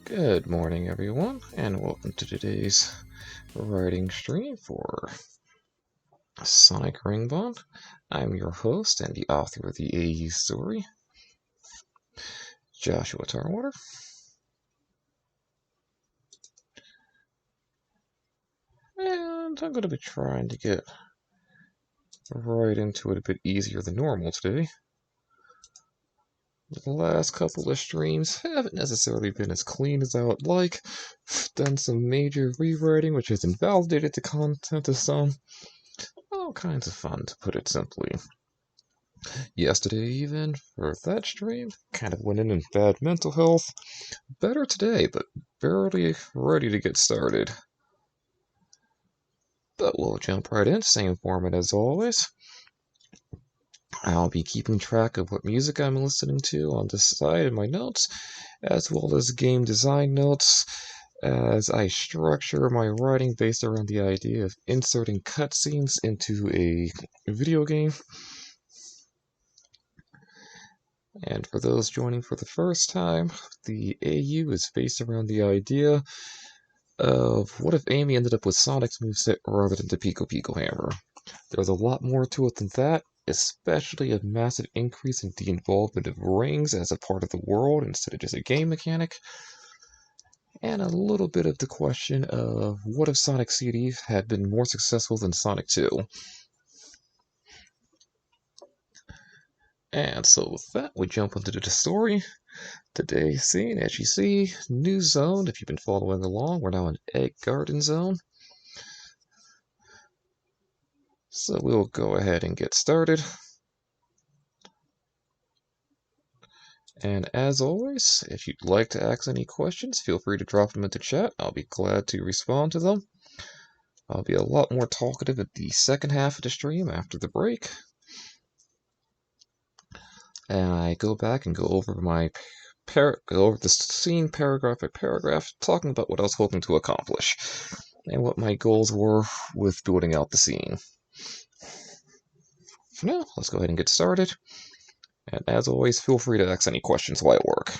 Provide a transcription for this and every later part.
Good morning, everyone, and welcome to today's writing stream for Sonic Ringbond. I'm your host and the author of the AU story, Joshua Tarwater. And I'm going to be trying to get right into it a bit easier than normal today. The last couple of streams haven't necessarily been as clean as I would like. Done some major rewriting, which has invalidated the content of some. All kinds of fun, to put it simply. Yesterday, even, for that stream, kind of went in bad mental health. Better today, but barely ready to get started. But we'll jump right in, same format as always. I'll be keeping track of what music I'm listening to on this side in my notes, as well as game design notes, as I structure my writing based around the idea of inserting cutscenes into a video game. And for those joining for the first time, the AU is based around the idea of what if Amy ended up with Sonic's moveset rather than the Pico Pico Hammer. There's a lot more to it than that, especially a massive increase in the involvement of rings as a part of the world instead of just a game mechanic, and a little bit of the question of what if Sonic CD had been more successful than Sonic 2. And so with that, we jump into the story. Today's scene, as you see, new zone. If you've been following along, we're now in Egg Garden Zone. So we'll go ahead and get started. And as always, if you'd like to ask any questions, feel free to drop them into chat. I'll be glad to respond to them. I'll be a lot more talkative at the second half of the stream after the break. And I go back and go over the scene paragraph by paragraph, talking about what I was hoping to accomplish and what my goals were with building out the scene. For now, let's go ahead and get started. And as always, feel free to ask any questions while I work.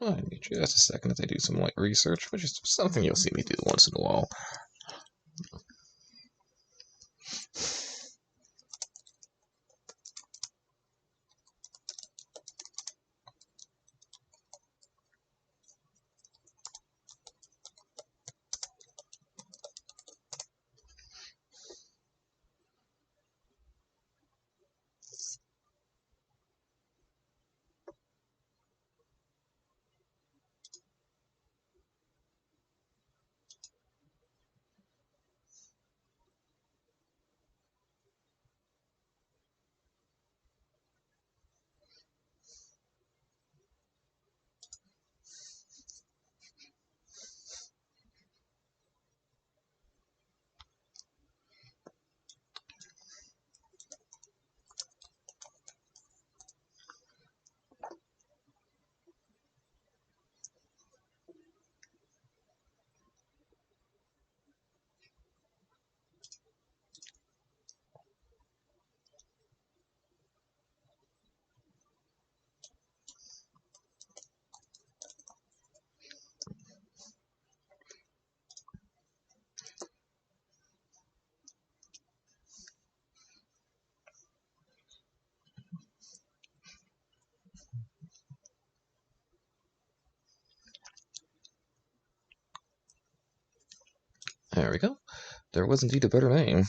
I need just a second as I do some light research, which is something you'll see me do once in a while. There we go. There was indeed a better name.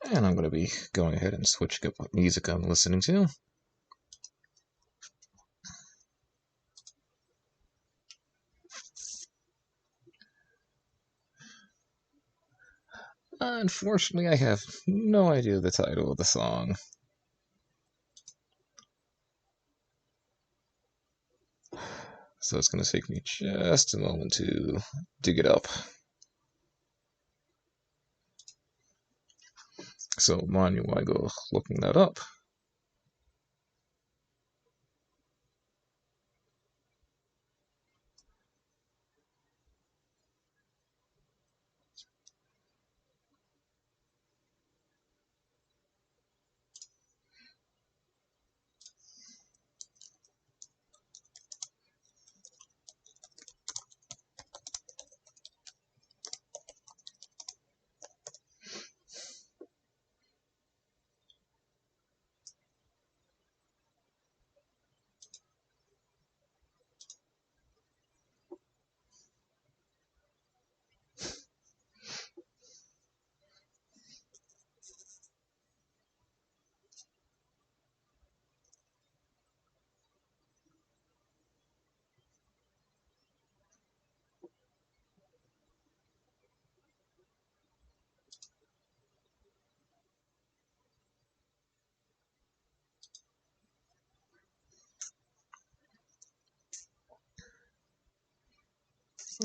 And I'm going to be going ahead and switching up what music I'm listening to. Unfortunately, I have no idea the title of the song. So it's going to take me just a moment to dig it up. So mind you, while I go looking that up.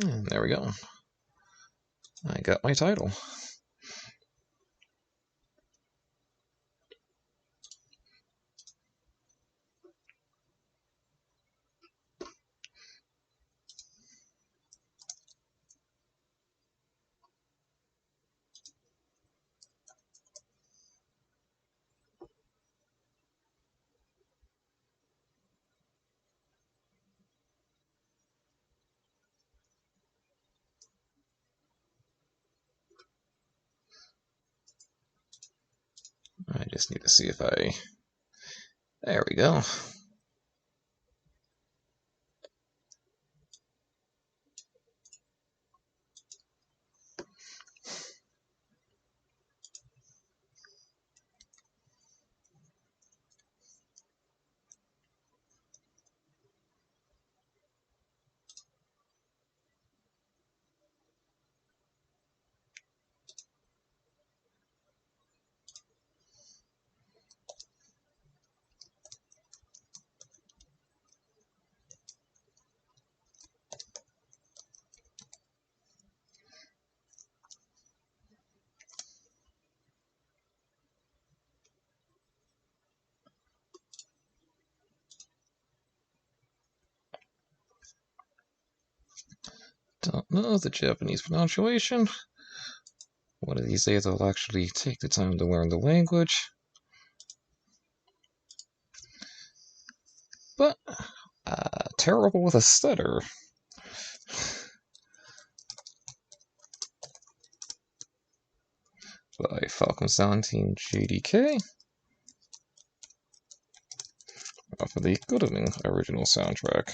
And there we go. I got my title. I just need to see if I... There we go. Don't know the Japanese pronunciation. One of these days I'll actually take the time to learn the language. But, terrible with a stutter. By Falcon Sound Team GDK. Off of the Goodening original soundtrack.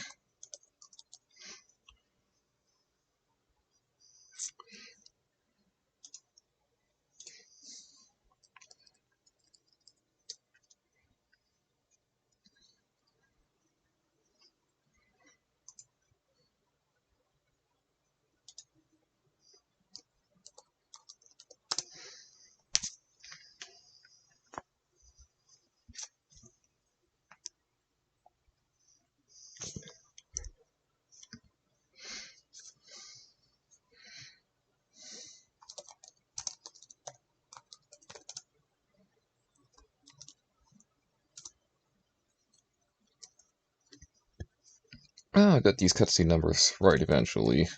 I got these cutscene numbers right eventually.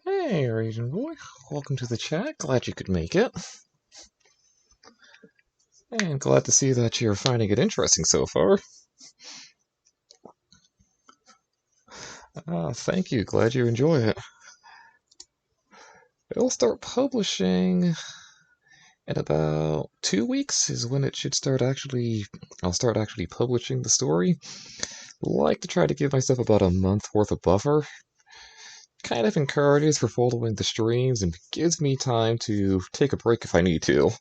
Hey, Raging Boy. Welcome to the chat. Glad you could make it. And glad to see that you're finding it interesting so far. Thank you. Glad you enjoy it. It'll start publishing in about 2 weeks is when it should start I'll start actually publishing the story. Like to try to give myself about a month worth of buffer. Kind of encourages for following the streams and gives me time to take a break if I need to.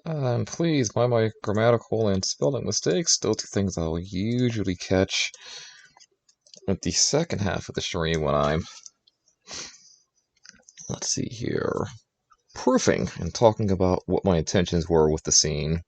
And please, by my grammatical and spelling mistakes, those two things I'll usually catch at the second half of the stream when I'm, let's see here, proofing and talking about what my intentions were with the scene.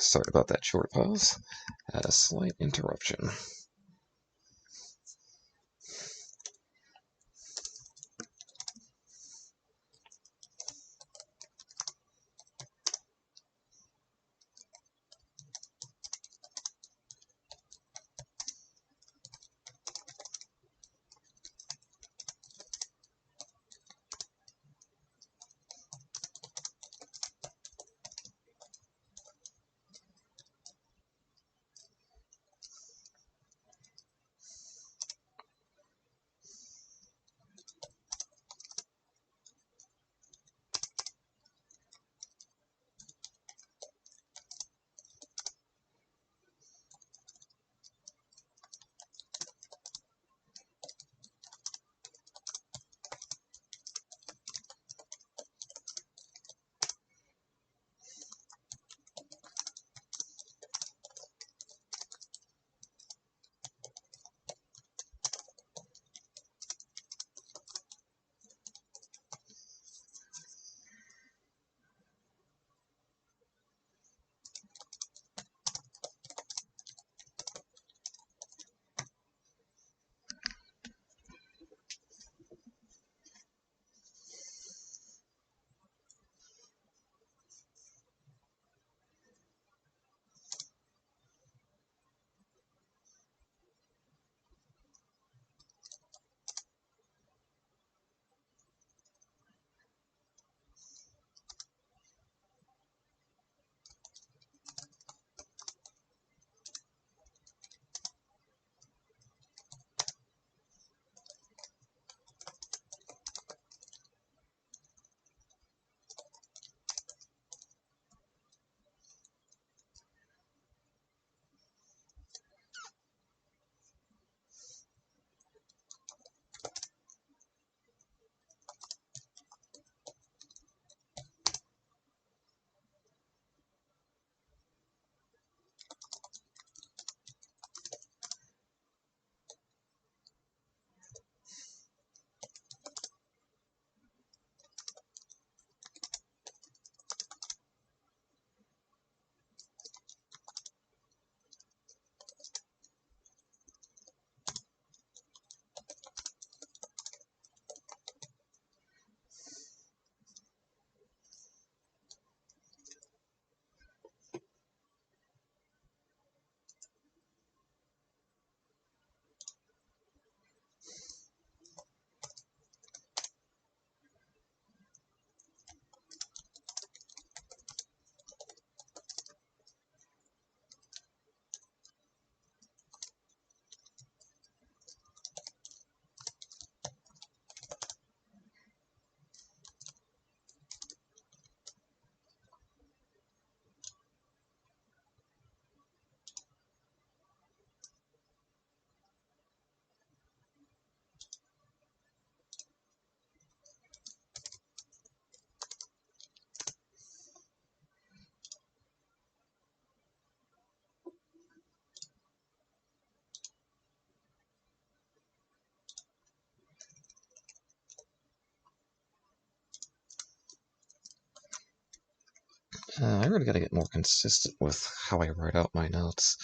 Sorry about that short pause. Had a slight interruption. I really gotta get more consistent with how I write out my notes.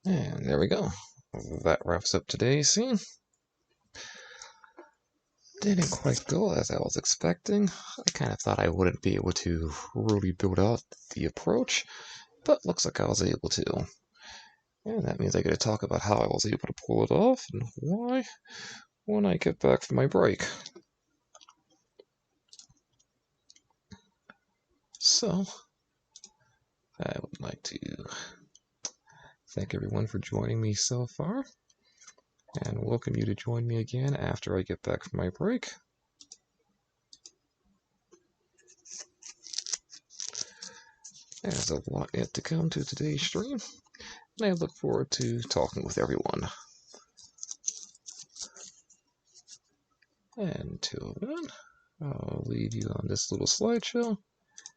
And there we go. That wraps up today's scene. Didn't quite go as I was expecting. I kind of thought I wouldn't be able to really build out the approach, but looks like I was able to. And that means I get to talk about how I was able to pull it off and why when I get back from my break. So, I would like to thank everyone for joining me so far, and welcome you to join me again after I get back from my break. There's a lot yet to come to today's stream, and I look forward to talking with everyone. Until then, I'll leave you on this little slideshow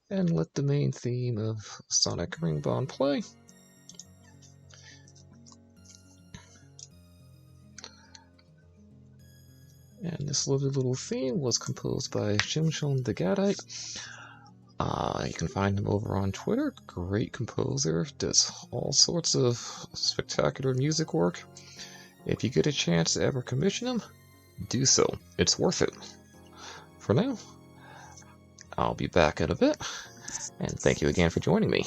and let the main theme of Sonic Ringbond play. And this lovely little theme was composed by Shimshon the Gadite. You can find him over on Twitter. Great composer, does all sorts of spectacular music work. If you get a chance to ever commission him, do so. It's worth it. For now, I'll be back in a bit, and thank you again for joining me.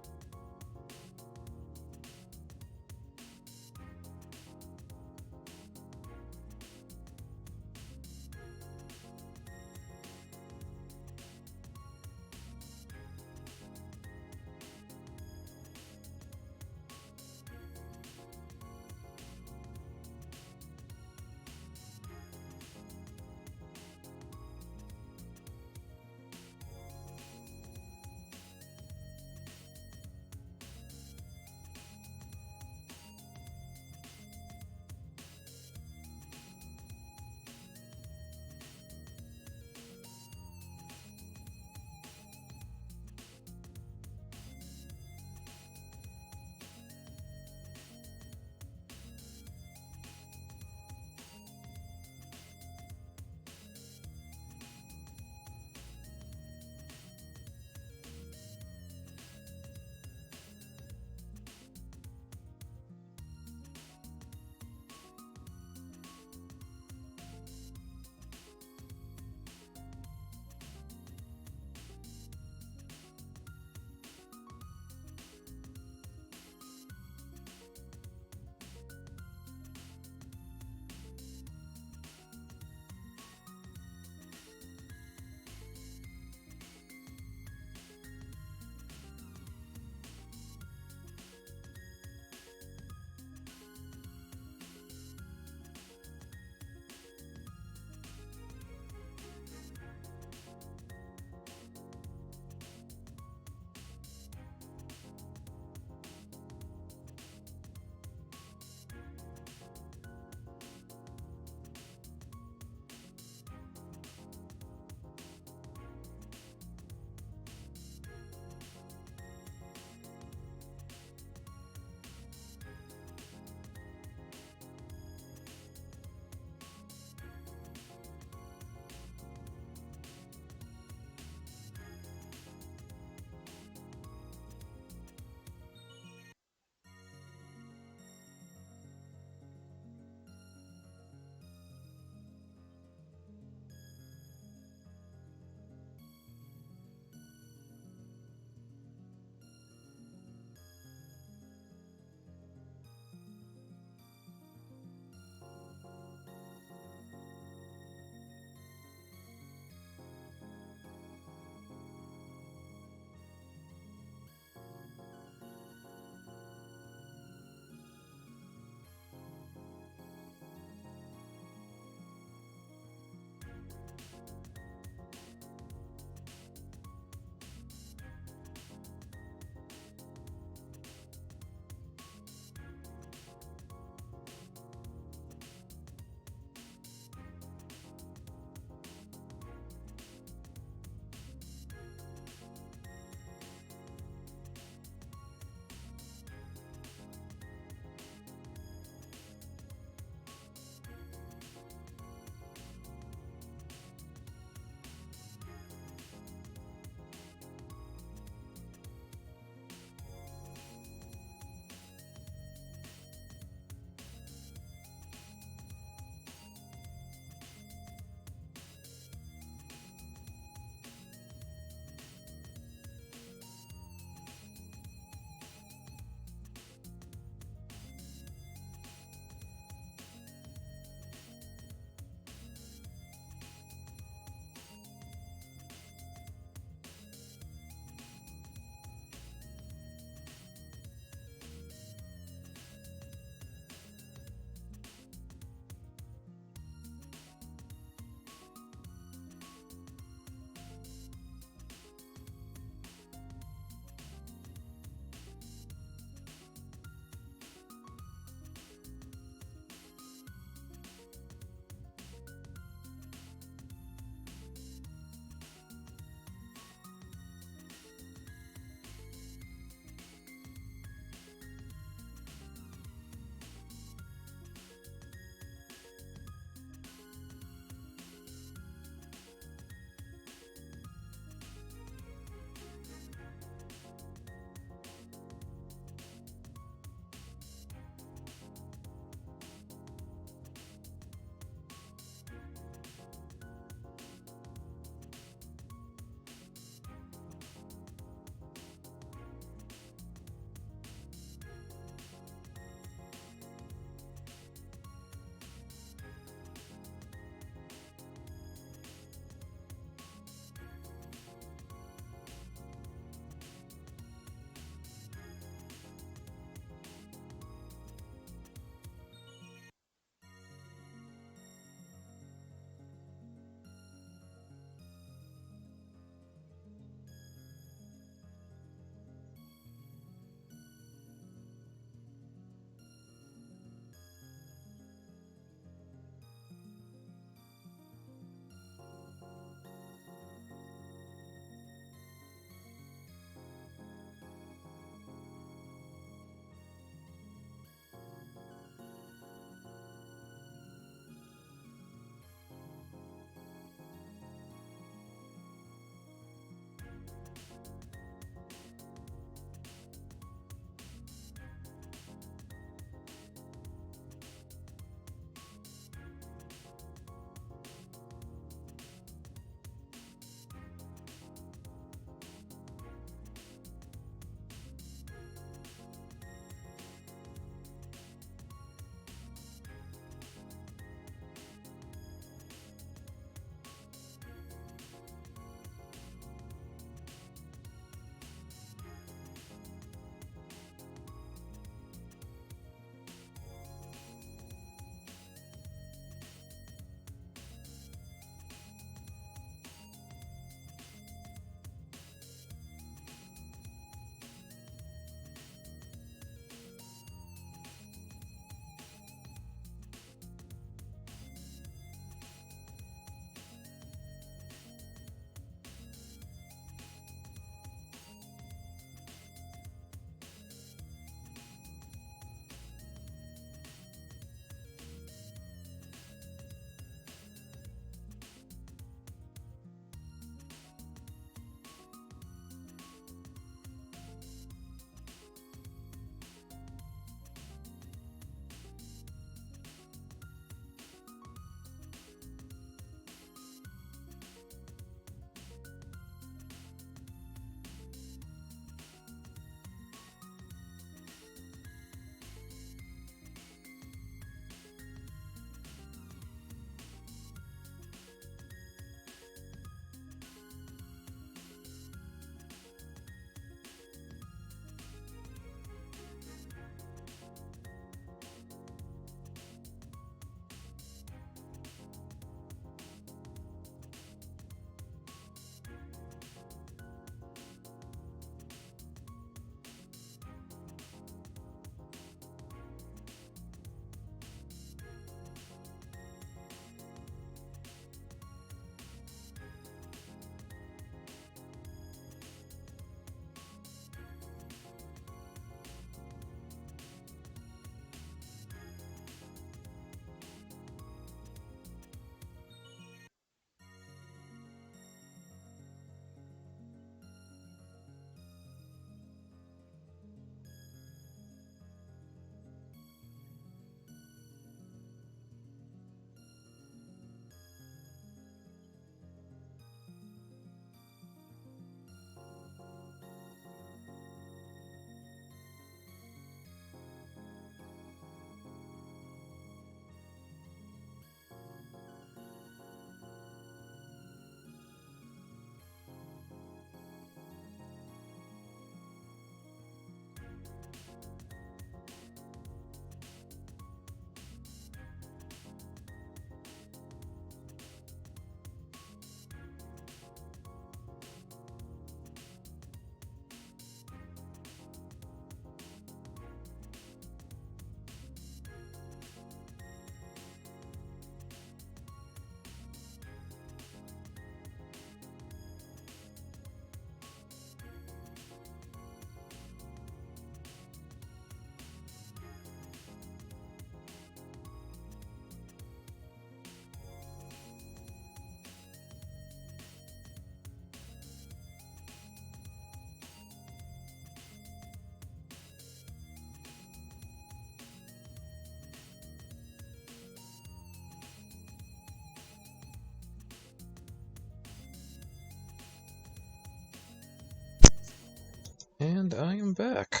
And I am back.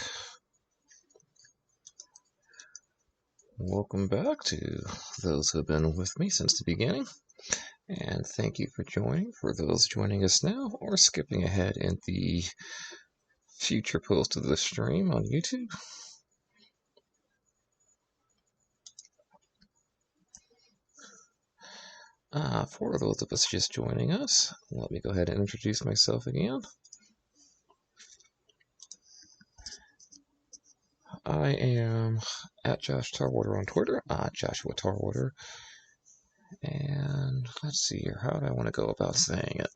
Welcome back to those who have been with me since the beginning. And thank you for joining, for those joining us now or skipping ahead in the future post of the stream on YouTube. For those of us just joining us, let me go ahead and introduce myself again. I am at Josh Tarwater on Twitter, Joshua Tarwater. And let's see here, how do I want to go about saying it?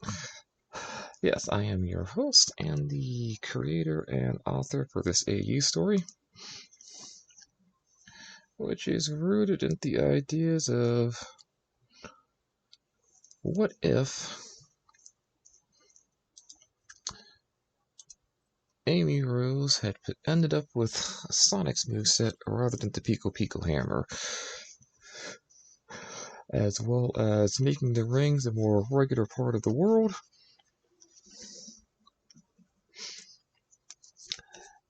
Yes, I am your host and the creator and author for this AU story, which is rooted in the ideas of what if Amy Rose had ended up with Sonic's moveset rather than the Pico Pico Hammer, as well as making the rings a more regular part of the world.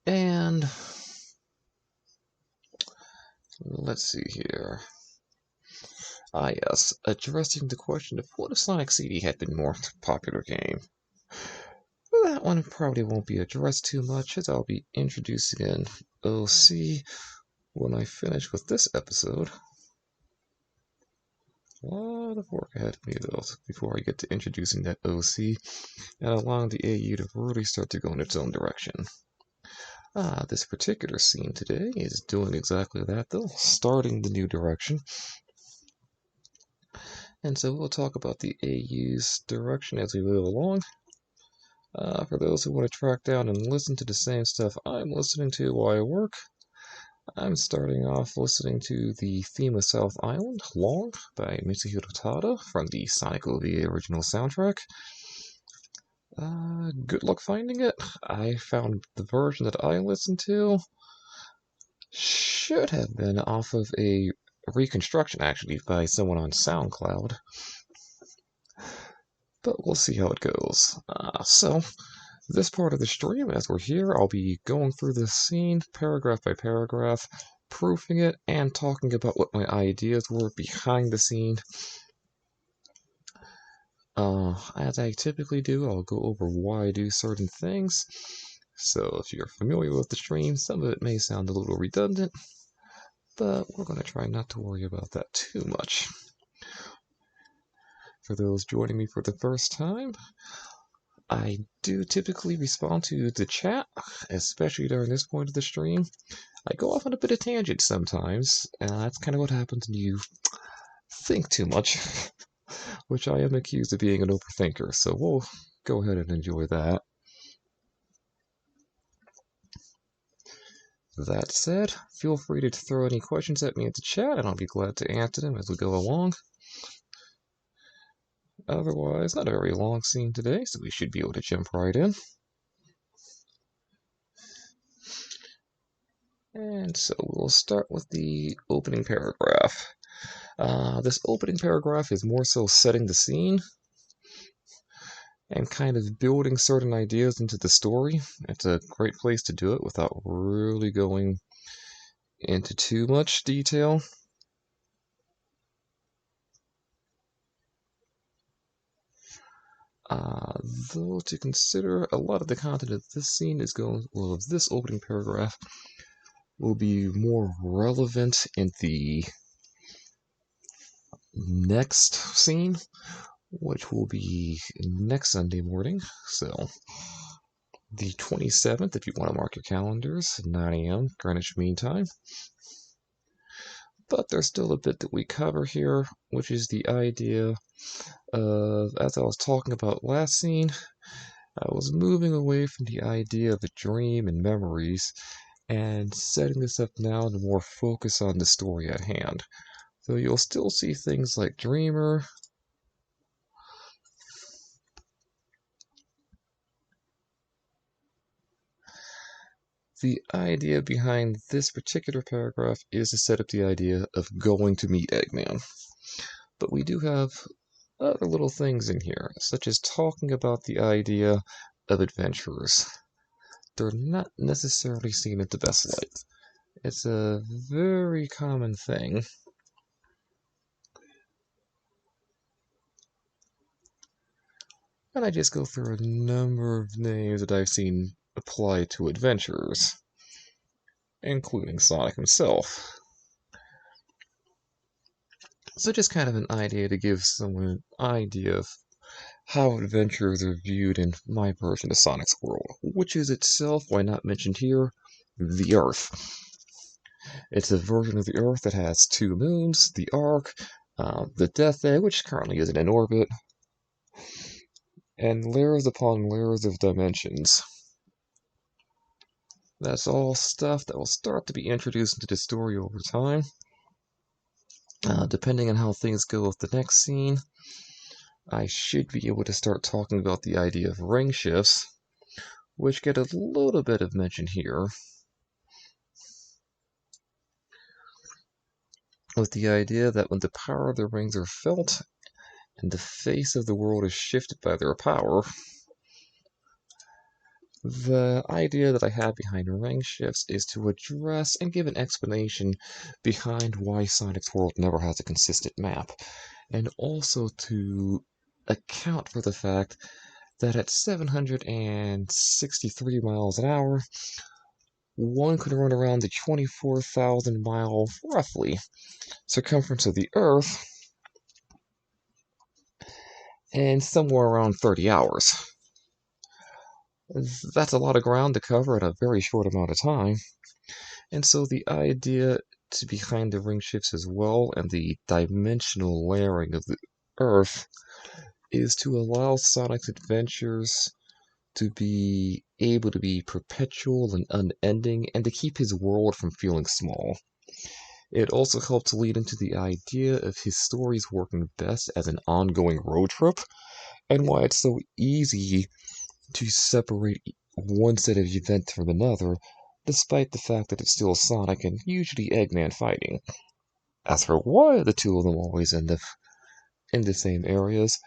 And let's see here. Yes, addressing the question of what if Sonic CD had been more popular game. Well, that one probably won't be addressed too much, as I'll be introducing an OC when I finish with this episode. A lot of work ahead of me, though, before I get to introducing that OC and allowing the AU to really start to go in its own direction. This particular scene today is doing exactly that, though, starting the new direction. And so we'll talk about the AU's direction as we move along. For those who want to track down and listen to the same stuff I'm listening to while I work, I'm starting off listening to the theme of South Island, Long, by Mitsuhiro Tada from the Sonic OVA original soundtrack. Good luck finding it. I found the version that I listened to should have been off of a reconstruction, actually, by someone on SoundCloud. But we'll see how it goes. So, this part of the stream, as we're here, I'll be going through the scene paragraph by paragraph, proofing it, and talking about what my ideas were behind the scene. As I typically do, I'll go over why I do certain things. So if you're familiar with the stream, some of it may sound a little redundant, but we're going to try not to worry about that too much. For those joining me for the first time, I do typically respond to the chat, especially during this point of the stream. I go off on a bit of tangent sometimes, and that's kind of what happens when you think too much, which I am accused of being an overthinker, so we'll go ahead and enjoy that. That said, feel free to throw any questions at me in the chat, and I'll be glad to answer them as we go along. Otherwise, not a very long scene today, so we should be able to jump right in. And so we'll start with the opening paragraph. This opening paragraph is more so setting the scene and kind of building certain ideas into the story. It's a great place to do it without really going into too much detail. Though to consider, a lot of the content of this scene is of this opening paragraph will be more relevant in the next scene, which will be next Sunday morning. So, the 27th, if you want to mark your calendars, 9 a.m. Greenwich Mean Time. But there's still a bit that we cover here, which is the idea of, as I was talking about last scene, I was moving away from the idea of a dream and memories and setting this up now to more focus on the story at hand. So you'll still see things like Dreamer, the idea behind this particular paragraph is to set up the idea of going to meet Eggman. But we do have other little things in here, such as talking about the idea of adventurers. they're not necessarily seen at the best light. It's a very common thing. And I just go through a number of names that I've seen applied to adventures, including Sonic himself. So just kind of an idea to give someone an idea of how adventures are viewed in my version of Sonic's world, which is itself, why not mentioned here, the Earth. It's a version of the Earth that has 2 moons, the Ark, the Death Egg, which currently isn't in orbit, and layers upon layers of dimensions. That's all stuff that will start to be introduced into the story over time. Depending on how things go with the next scene, I should be able to start talking about the idea of ring shifts, which get a little bit of mention here. With the idea that when the power of the rings are felt, and the face of the world is shifted by their power, the idea that I have behind ring shifts is to address and give an explanation behind why Sonic's world never has a consistent map, and also to account for the fact that at 763 miles an hour, one could run around the 24,000 mile, roughly, circumference of the Earth in somewhere around 30 hours. That's a lot of ground to cover in a very short amount of time. And so the idea behind the ring shifts as well, and the dimensional layering of the Earth, is to allow Sonic's adventures to be able to be perpetual and unending, and to keep his world from feeling small. It also helped lead into the idea of his stories working best as an ongoing road trip, and why it's so easy to separate one set of events from another, despite the fact that it's still Sonic and usually Eggman fighting. As for why the two of them always end up in the same areas,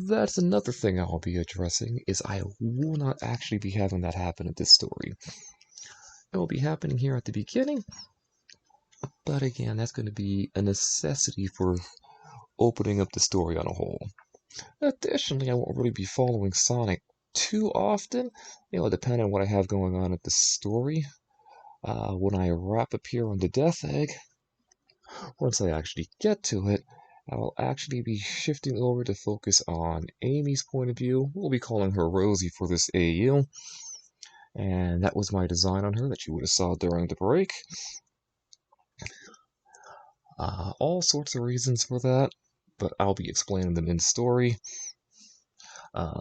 that's another thing I'll be addressing, is I will not actually be having that happen in this story. It will be happening here at the beginning, but again, that's going to be a necessity for opening up the story on a whole. Additionally, I won't really be following Sonic too often, depending on what I have going on at the story. When I wrap up here on the Death Egg, once I actually get to it, I'll actually be shifting over to focus on Amy's point of view. We'll be calling her Rosie for this AU, and that was my design on her that you would have saw during the break. All sorts of reasons for that, but I'll be explaining them in story.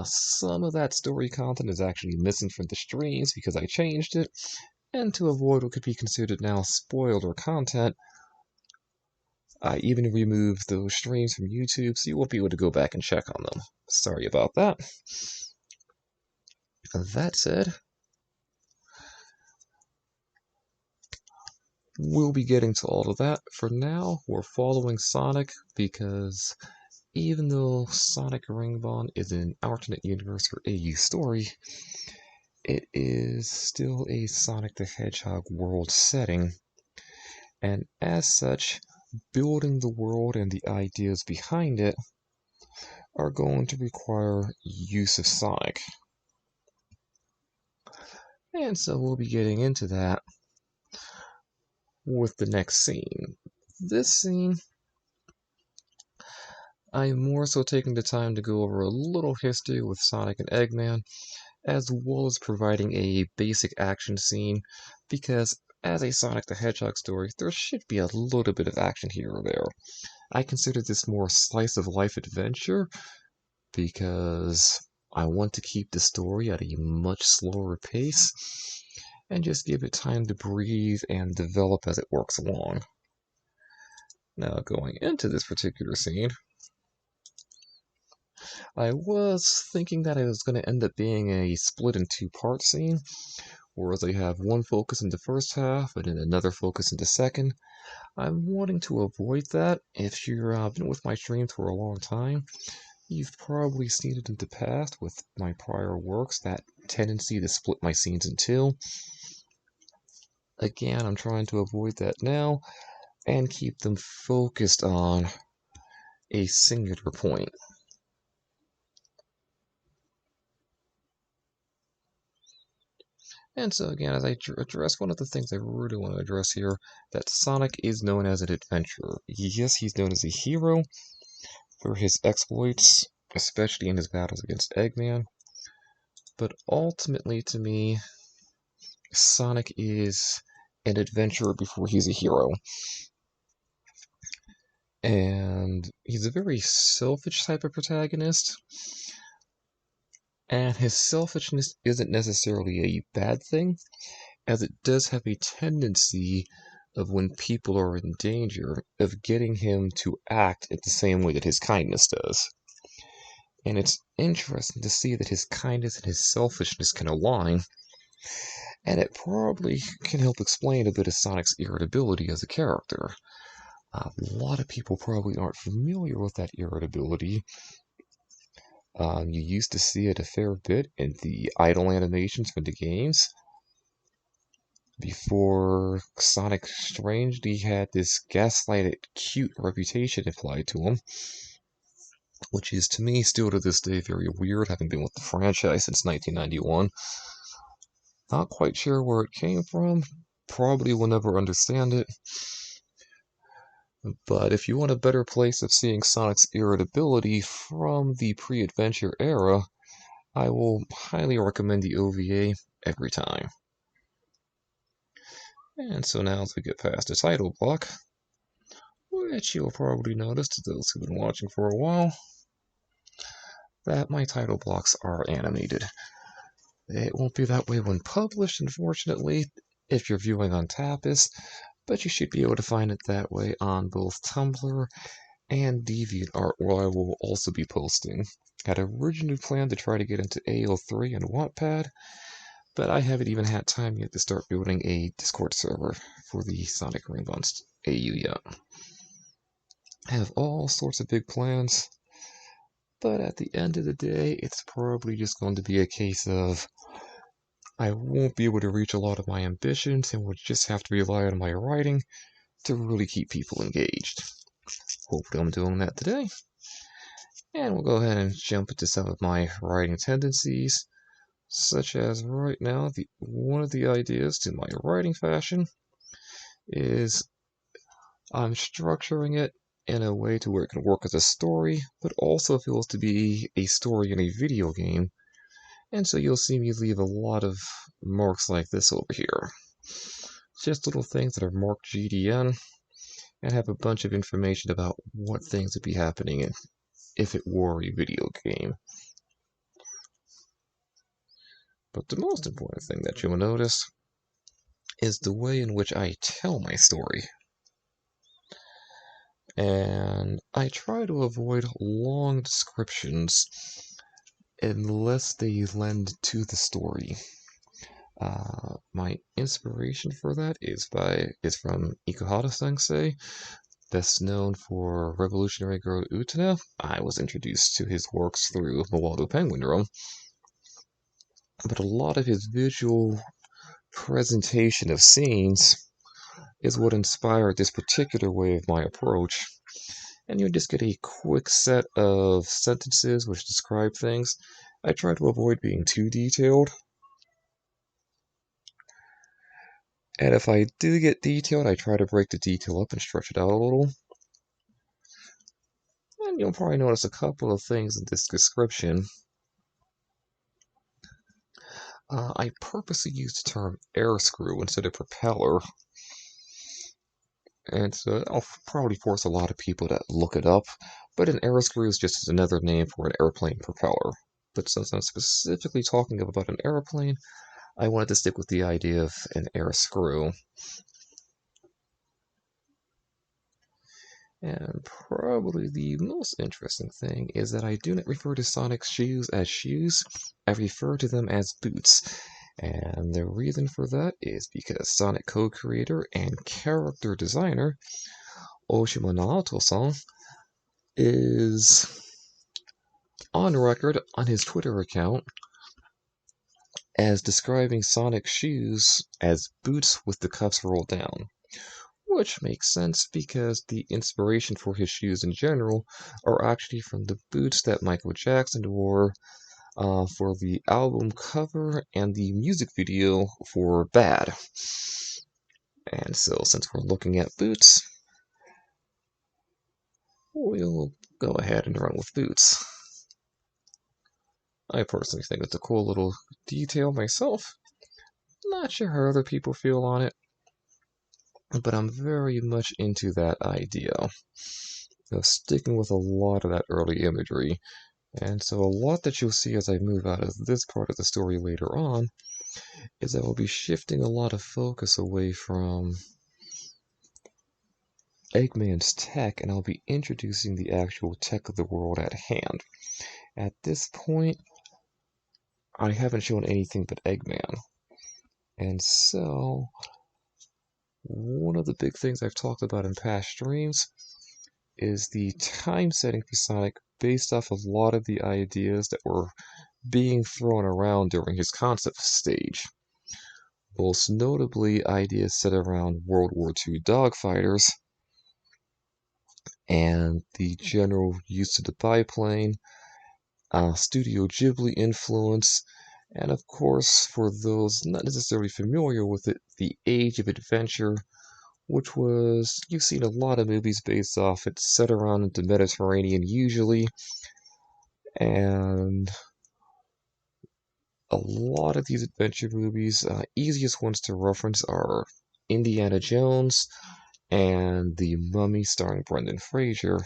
Some of that story content is actually missing from the streams because I changed it, and to avoid what could be considered now spoiler content, I even removed those streams from YouTube, so you won't be able to go back and check on them. Sorry about that. That said, we'll be getting to all of that. For now, we're following Sonic because even though Sonic Ringbond is an alternate universe for AU story, it is still a Sonic the Hedgehog world setting, and as such, building the world and the ideas behind it are going to require use of Sonic. And so we'll be getting into that with the next scene. This scene, I'm more so taking the time to go over a little history with Sonic and Eggman, as well as providing a basic action scene, because as a Sonic the Hedgehog story, there should be a little bit of action here or there. I consider this more slice of life adventure because I want to keep the story at a much slower pace and just give it time to breathe and develop as it works along. Now, going into this particular scene, I was thinking that it was going to end up being a split in 2-part scene, whereas I have one focus in the first half and then another focus in the second. I'm wanting to avoid that. If you've been with my streams for a long time, you've probably seen it in the past with my prior works that tendency to split my scenes in two. Again, I'm trying to avoid that now and keep them focused on a singular point. And so again, as I address one of the things I really want to address here, that Sonic is known as an adventurer. Yes, he's known as a hero for his exploits, especially in his battles against Eggman. But ultimately, to me, Sonic is an adventurer before he's a hero. And he's a very selfish type of protagonist. And his selfishness isn't necessarily a bad thing, as it does have a tendency of, when people are in danger, of getting him to act in the same way that his kindness does. And it's interesting to see that his kindness and his selfishness can align, and it probably can help explain a bit of Sonic's irritability as a character. A lot of people probably aren't familiar with that irritability. You used to see it a fair bit in the idle animations for the games. Before Sonic strangely had this gaslighted cute reputation applied to him, which is to me still to this day very weird, having been with the franchise since 1991. Not quite sure where it came from, probably will never understand it. But if you want a better place of seeing Sonic's irritability from the pre-adventure era, I will highly recommend the OVA every time. And so now as we get past the title block, which you'll probably notice to those who've been watching for a while, that my title blocks are animated. It won't be that way when published, unfortunately, if you're viewing on Tapas, but you should be able to find it that way on both Tumblr and DeviantArt, where I will also be posting. Had originally planned to try to get into AO3 and Wattpad, but I haven't even had time yet to start building a Discord server for the Sonic Rainbow AU yet. I have all sorts of big plans, but at the end of the day, it's probably just going to be a case of I won't be able to reach a lot of my ambitions and will just have to rely on my writing to really keep people engaged. Hopefully I'm doing that today. And we'll go ahead and jump into some of my writing tendencies, such as right now, one of the ideas to my writing fashion is I'm structuring it in a way to where it can work as a story, but also feels to be a story in a video game. And so you'll see me leave a lot of marks like this over here. Just little things that are marked GDN and have a bunch of information about what things would be happening if it were a video game. But the most important thing that you'll notice is the way in which I tell my story. And I try to avoid long descriptions unless they lend to the story. My inspiration for that is from Ikuhara Sensei, best known for Revolutionary Girl Utena. I was introduced to his works through Milwaukee Penguin Drum, but a lot of his visual presentation of scenes is what inspired this particular way of my approach. And you just get a quick set of sentences which describe things. I try to avoid being too detailed. And if I do get detailed, I try to break the detail up and stretch it out a little. And you'll probably notice a couple of things in this description. I purposely used the term air screw instead of propeller. And so I'll probably force a lot of people to look it up, but an air screw is just another name for an airplane propeller. But since I'm specifically talking about an airplane, I wanted to stick with the idea of an air screw. And probably the most interesting thing is that I do not refer to Sonic's shoes as shoes, I refer to them as boots. And the reason for that is because Sonic co-creator and character designer Oshima Naoto-san is on record on his Twitter account as describing Sonic's shoes as boots with the cuffs rolled down. Which makes sense because the inspiration for his shoes in general are actually from the boots that Michael Jackson wore for the album cover and the music video for Bad. And so, since we're looking at boots, we'll go ahead and run with boots. I personally think it's a cool little detail myself. Not sure how other people feel on it, but I'm very much into that idea of sticking with a lot of that early imagery. And so a lot that you'll see as I move out of this part of the story later on is that we'll be shifting a lot of focus away from Eggman's tech, and I'll be introducing the actual tech of the world at hand. At this point, I haven't shown anything but Eggman. And so, one of the big things I've talked about in past streams is the time setting for Sonic based off a lot of the ideas that were being thrown around during his concept stage. Most notably, ideas set around World War II dogfighters and the general use of the biplane, Studio Ghibli influence, and of course, for those not necessarily familiar with it, the Age of Adventure, which was, you've seen a lot of movies based off it, set around the Mediterranean usually, and a lot of these adventure movies, easiest ones to reference are Indiana Jones and The Mummy starring Brendan Fraser,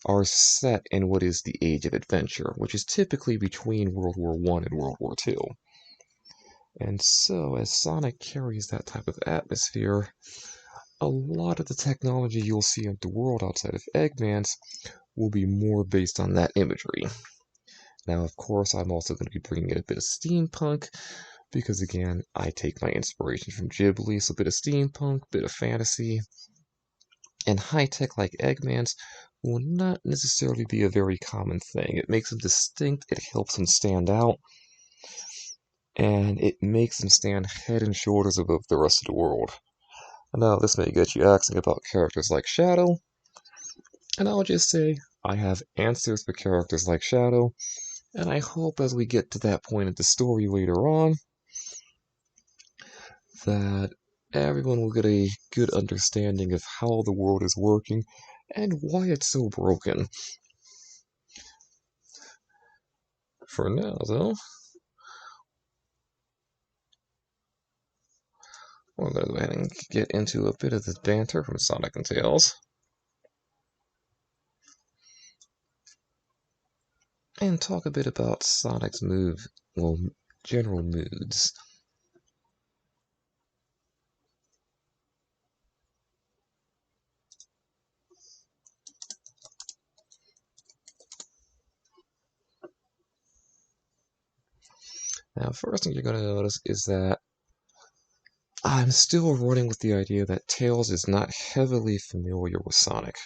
are set in what is the Age of Adventure, which is typically between World War I and World War II. And so, as Sonic carries that type of atmosphere, a lot of the technology you'll see in the world outside of Eggman's will be more based on that imagery. Now, of course, I'm also going to be bringing in a bit of steampunk, because again, I take my inspiration from Ghibli, so a bit of steampunk, bit of fantasy, and high-tech like Eggman's will not necessarily be a very common thing. It makes them distinct, it helps them stand out, and it makes them stand head and shoulders above the rest of the world. Now, this may get you asking about characters like Shadow, and I'll just say, I have answers for characters like Shadow, and I hope as we get to that point of the story later on, that everyone will get a good understanding of how the world is working and why it's so broken. For now, though, we're going to go ahead and get into a bit of the banter from Sonic and Tails, and talk a bit about Sonic's general moods. Now, first thing you're going to notice is that I'm still running with the idea that Tails is not heavily familiar with Sonic.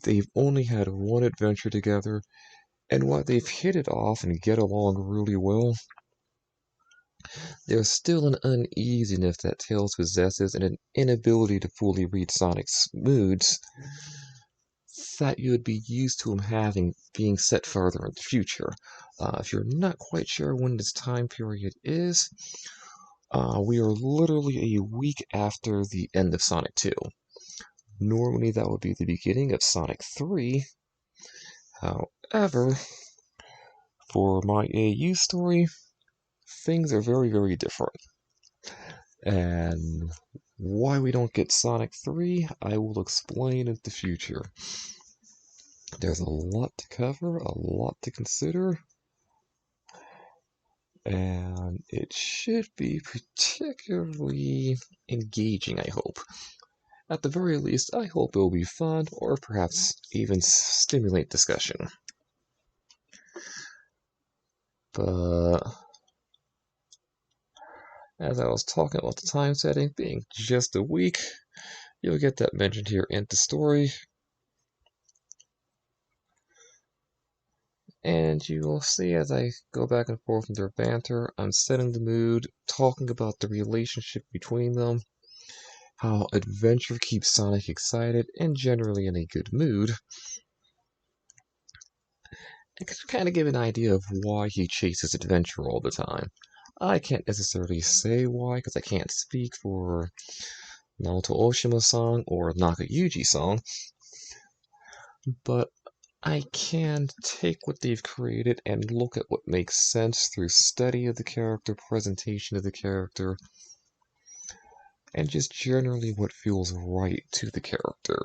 They've only had one adventure together, and while they've hit it off and get along really well, there's still an uneasiness that Tails possesses and an inability to fully read Sonic's moods that you would be used to him having being set further in the future. If you're not quite sure when this time period is, we are literally a week after the end of Sonic 2. Normally that would be the beginning of Sonic 3. However, for my AU story, things are very, very different. And why we don't get Sonic 3, I will explain in the future. There's a lot to cover, a lot to consider, and it should be particularly engaging, I hope. At the very least, I hope it will be fun, or perhaps even stimulate discussion. But as I was talking about the time setting being just a week, you'll get that mentioned here in the story. And you will see as I go back and forth in their banter, I'm setting the mood, talking about the relationship between them, how adventure keeps Sonic excited and generally in a good mood. I can kind of give an idea of why he chases adventure all the time. I can't necessarily say why, because I can't speak for Naoto Oshima-san or Nakayuji-san, but I can take what they've created and look at what makes sense through study of the character, presentation of the character, and just generally what feels right to the character.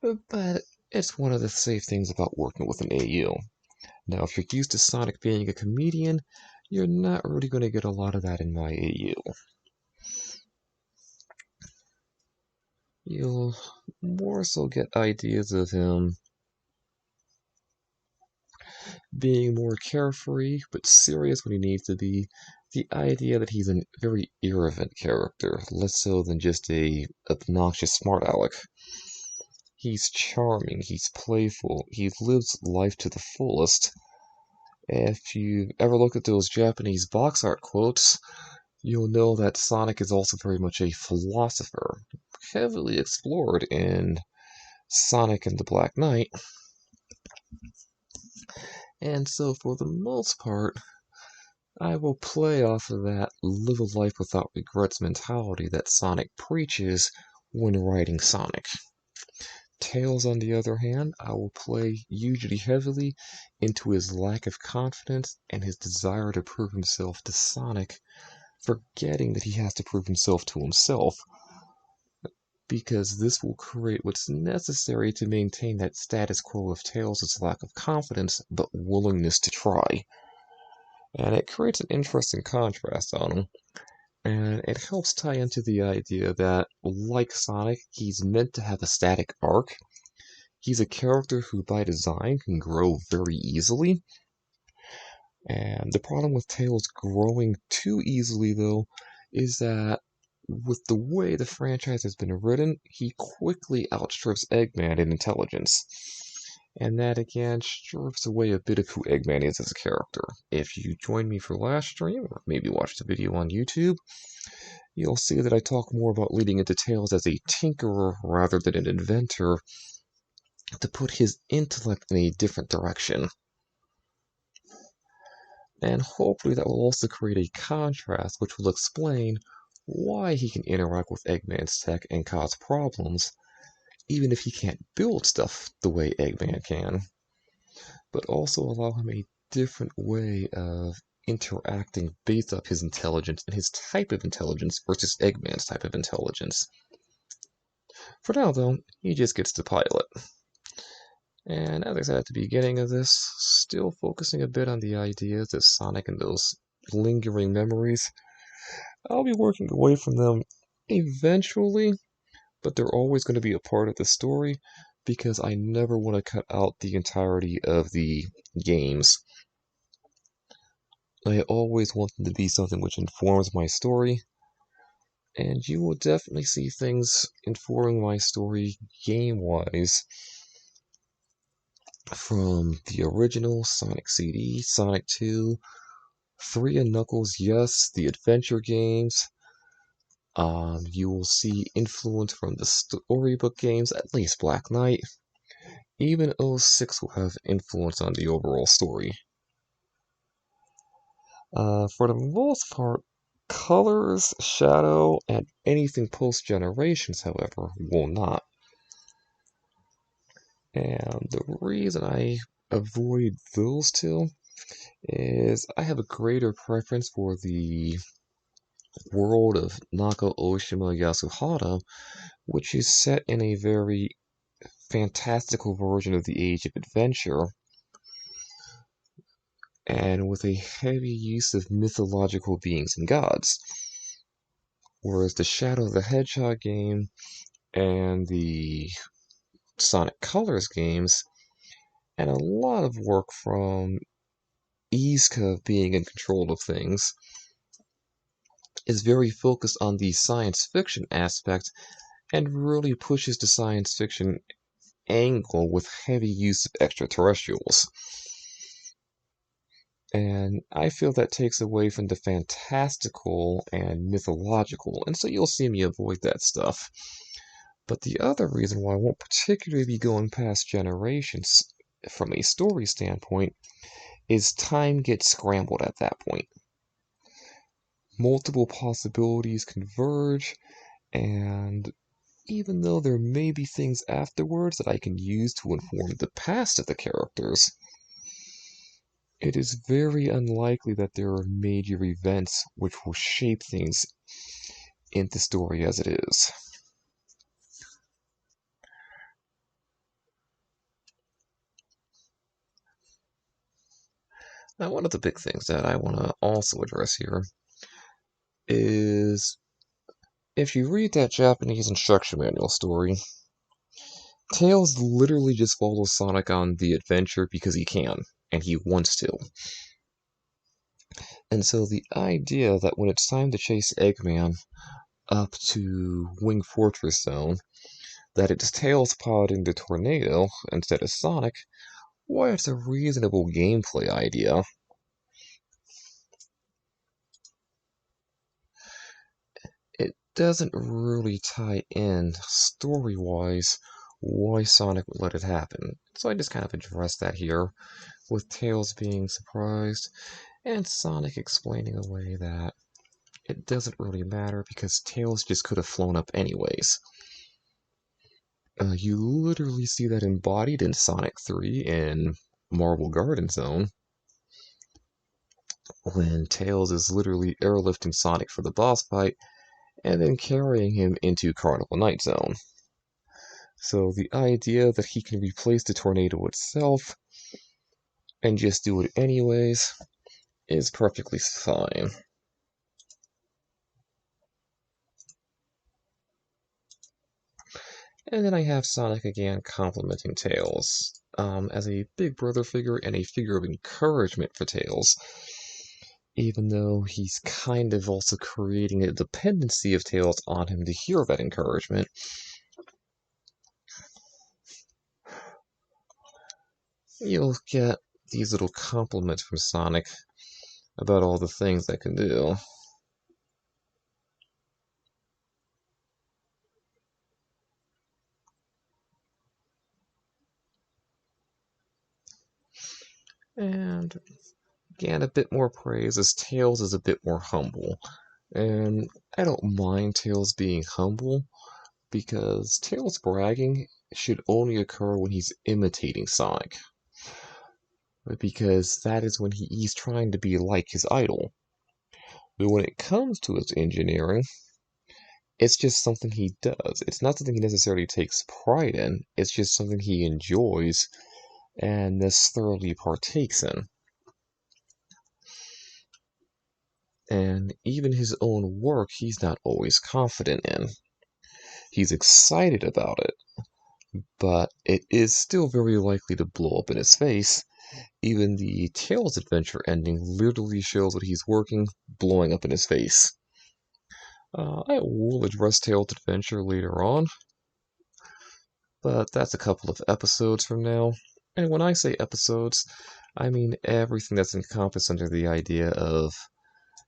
But it's one of the safe things about working with an AU. Now, if you're used to Sonic being a comedian, you're not really going to get a lot of that in my AU. You'll more so get ideas of him being more carefree but serious when he needs to be. The idea that he's a very irreverent character, less so than just a obnoxious smart aleck. He's charming, he's playful, he lives life to the fullest. If you've ever looked at those Japanese box art quotes, you'll know that Sonic is also very much a philosopher, heavily explored in Sonic and the Black Knight. And so, for the most part, I will play off of that live a life without regrets mentality that Sonic preaches when writing Sonic. Tails, on the other hand, I will play usually heavily into his lack of confidence and his desire to prove himself to Sonic, forgetting that he has to prove himself to himself, because this will create what's necessary to maintain that status quo of Tails' lack of confidence but willingness to try. And it creates an interesting contrast on him. And it helps tie into the idea that, like Sonic, he's meant to have a static arc. He's a character who, by design, can grow very easily. And the problem with Tails growing too easily, though, is that with the way the franchise has been written, he quickly outstrips Eggman in intelligence. And that again strips away a bit of who Eggman is as a character. If you join me for last stream, or maybe watch the video on YouTube, you'll see that I talk more about leading into Tails as a tinkerer rather than an inventor to put his intellect in a different direction. And hopefully that will also create a contrast which will explain why he can interact with Eggman's tech and cause problems, even if he can't build stuff the way Eggman can, but also allow him a different way of interacting based off his intelligence and his type of intelligence versus Eggman's type of intelligence. For now, though, he just gets to pilot. And as I said at the beginning of this, still focusing a bit on the ideas of Sonic and those lingering memories. I'll be working away from them eventually, but they're always going to be a part of the story because I never want to cut out the entirety of the games. I always want them to be something which informs my story, and you will definitely see things informing my story game-wise from the original Sonic CD, Sonic 2, 3 and Knuckles, yes, the adventure games. You will see influence from the storybook games, at least Black Knight. Even 06 will have influence on the overall story. For the most part, Colors, Shadow, and anything post-Generations, however, will not. And the reason I avoid those two is I have a greater preference for the world of Nago Oshima Yasuhara, which is set in a very fantastical version of the Age of Adventure, and with a heavy use of mythological beings and gods. Whereas the Shadow the Hedgehog game and the Sonic Colors games, and a lot of work from Iizuka being in control of things, is very focused on the science fiction aspect and really pushes the science fiction angle with heavy use of extraterrestrials. And I feel that takes away from the fantastical and mythological, and so you'll see me avoid that stuff. But the other reason why I won't particularly be going past generations from a story standpoint is time gets scrambled at that point. Multiple possibilities converge, and even though there may be things afterwards that I can use to inform the past of the characters, it is very unlikely that there are major events which will shape things in the story as it is. Now, one of the big things that I want to also address here is if you read that Japanese instruction manual story, Tails literally just follows Sonic on the adventure because he can, and he wants to. And so the idea that when it's time to chase Eggman up to Wing Fortress Zone, that it's Tails piloting the tornado instead of Sonic, why, it's a reasonable gameplay idea. It doesn't really tie in story-wise why Sonic would let it happen. So I just kind of addressed that here, with Tails being surprised, and Sonic explaining away that it doesn't really matter because Tails just could have flown up anyways. You literally see that embodied in Sonic 3 in Marble Garden Zone, when Tails is literally airlifting Sonic for the boss fight and then carrying him into Carnival Night Zone. So the idea that he can replace the tornado itself and just do it anyways is perfectly fine. And then I have Sonic again complimenting Tails as a big brother figure and a figure of encouragement for Tails, even though he's kind of also creating a dependency of Tails on him to hear that encouragement. You'll get these little compliments from Sonic about all the things I can do. And again, a bit more praise as Tails is a bit more humble. And I don't mind Tails being humble, because Tails bragging should only occur when he's imitating Sonic. Because that is when he's trying to be like his idol. But when it comes to his engineering, it's just something he does. It's not something he necessarily takes pride in, it's just something he enjoys and thus thoroughly partakes in. And even his own work, he's not always confident in. He's excited about it, but it is still very likely to blow up in his face. Even the Tails adventure ending literally shows what he's working blowing up in his face. I will address Tails adventure later on, but that's a couple of episodes from now. And when I say episodes, I mean everything that's encompassed under the idea of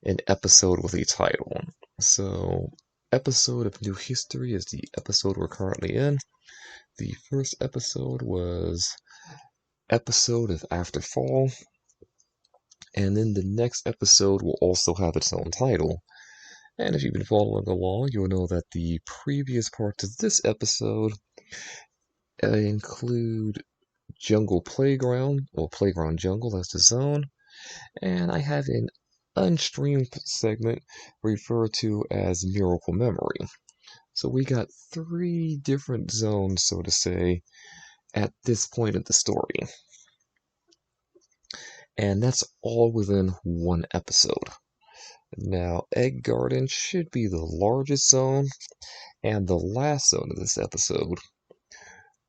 an episode with a title. So, episode of New History is the episode we're currently in. The first episode was episode of After Fall, and then the next episode will also have its own title. And if you've been following along, you'll know that the previous parts of this episode include Jungle Playground, or Playground Jungle as the zone, and I have an unstreamed segment referred to as Miracle Memory. So we got 3 different zones, so to say, at this point of the story. And that's all within one episode. Now, Egg Garden should be the largest zone and the last zone of this episode.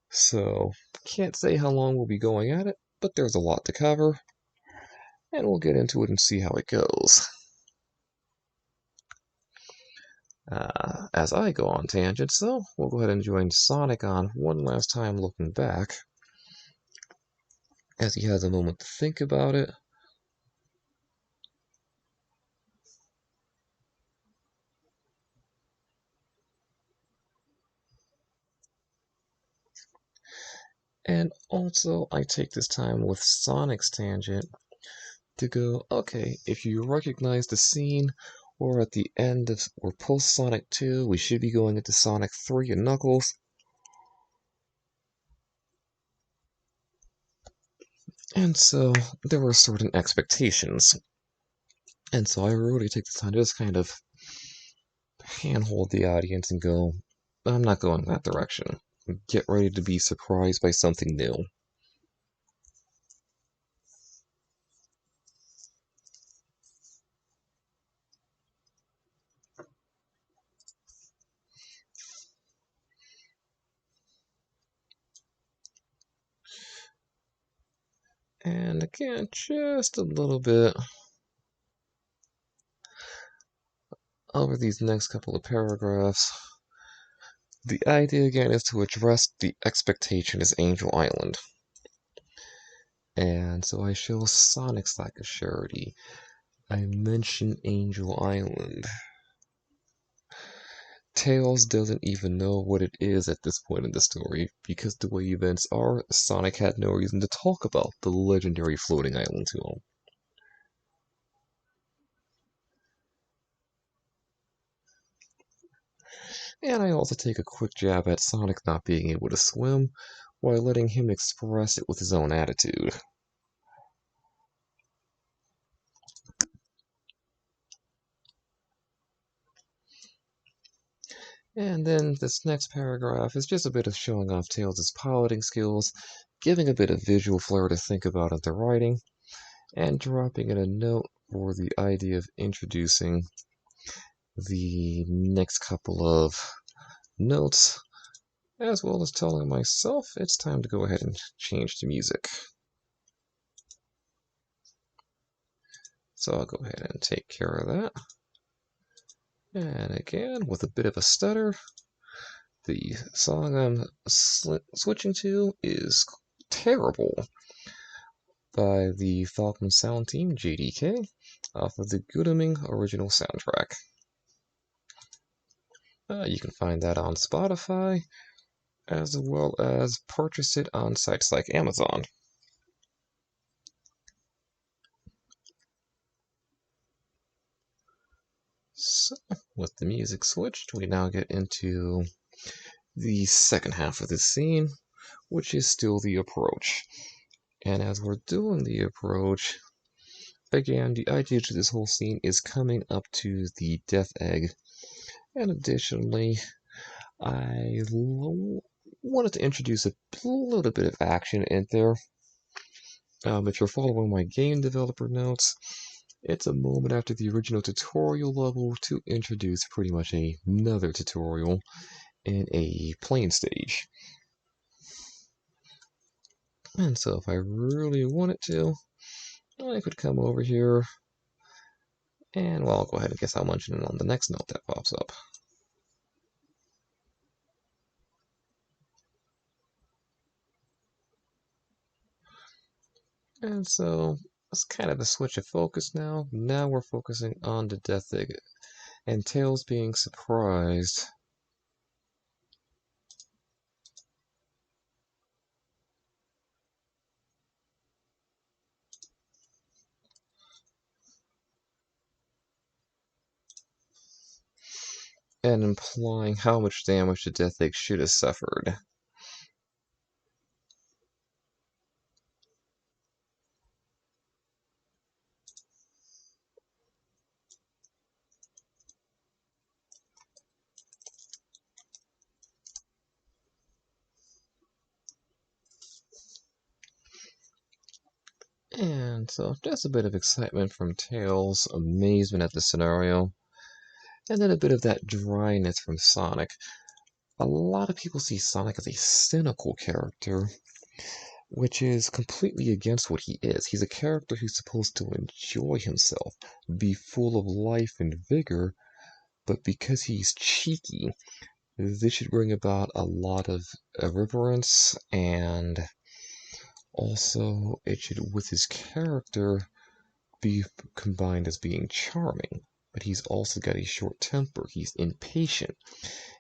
So, can't say how long we'll be going at it, but there's a lot to cover, and we'll get into it and see how it goes. as I go on tangents, so we'll go ahead and join Sonic on one last time looking back, as he has a moment to think about it. And also, I take this time with Sonic's tangent to go, okay, if you recognize the scene, or at the end of, or post Sonic 2, we should be going into Sonic 3 and Knuckles. And so, there were certain expectations. And so I really take the time to just kind of handhold the audience and go, I'm not going that direction. Get ready to be surprised by something new. And again, just a little bit over these next couple of paragraphs. The idea again is to address the expectation as Angel Island. And so I show Sonic's lack of surety. I mention Angel Island. Tails doesn't even know what it is at this point in the story, because the way events are, Sonic had no reason to talk about the legendary floating island to him. And I also take a quick jab at Sonic not being able to swim, while letting him express it with his own attitude. And then this next paragraph is just a bit of showing off Tails' piloting skills, giving a bit of visual flair to think about at the writing, and dropping in a note for the idea of introducing the next couple of notes, as well as telling myself it's time to go ahead and change to music. So I'll go ahead and take care of that. And again, with a bit of a stutter, the song I'm switching to is Terrible by the Falcon Sound Team, JDK, off of the Gudaming original soundtrack. You can find that on Spotify, as well as purchase it on sites like Amazon. So, with the music switched, we now get into the second half of the scene, which is still the approach. And as we're doing the approach, again, the idea to this whole scene is coming up to the Death Egg. And additionally, I wanted to introduce a little bit of action in there. If you're following my game developer notes, it's a moment after the original tutorial level to introduce pretty much another tutorial in a plane stage. And so if I really wanted to, I could come over here, and well, I'll go ahead and guess I'll mention it on the next note that pops up. And so it's kind of a switch of focus now. Now we're focusing on the Death Egg, and Tails being surprised. And implying how much damage the Death Egg should have suffered. And so just a bit of excitement from Tails, amazement at the scenario, and then a bit of that dryness from Sonic. A lot of people see Sonic as a cynical character, which is completely against what he is. He's a character who's supposed to enjoy himself, be full of life and vigor, but because he's cheeky, this should bring about a lot of irreverence, and also it should, with his character, be combined as being charming. But he's also got a short temper, he's impatient.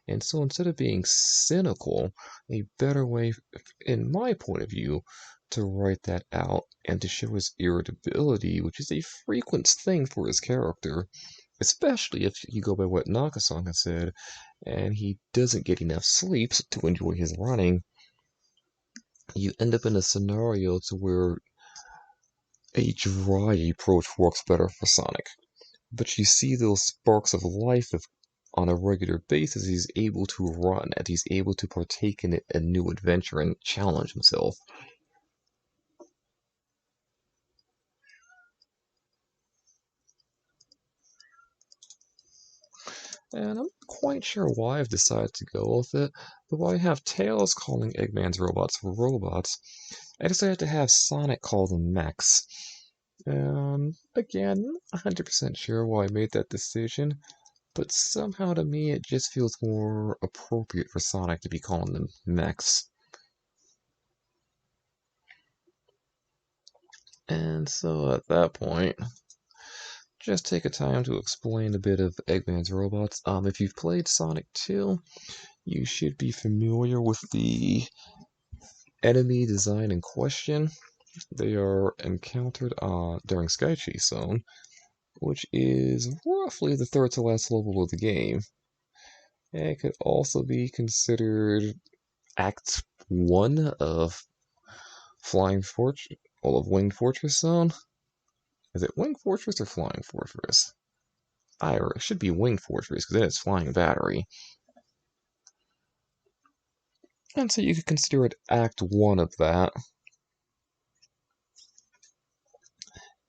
And so instead of being cynical, a better way, in my point of view, to write that out and to show his irritability, which is a frequent thing for his character, especially if you go by what Nakasong has said, and he doesn't get enough sleep to enjoy his running, you end up in a scenario to where a dry approach works better for Sonic. But you see those sparks of life if on a regular basis he's able to run and he's able to partake in a new adventure and challenge himself. And I'm not quite sure why I've decided to go with it, but while I have Tails calling Eggman's robots, I decided to have Sonic call them mechs. Again, not 100% sure why I made that decision, but somehow to me it just feels more appropriate for Sonic to be calling them mechs. And so at that point, just take a time to explain a bit of Eggman's robots. If you've played Sonic 2, you should be familiar with the enemy design in question. They are encountered during Sky Chase Zone, which is roughly the third to last level of the game. And it could also be considered Act 1 of Flying Fortress, well, of Winged Fortress Zone. Is it Winged Fortress or Flying Fortress? It should be Winged Fortress, because then it's Flying Battery. And so you could consider it Act 1 of that.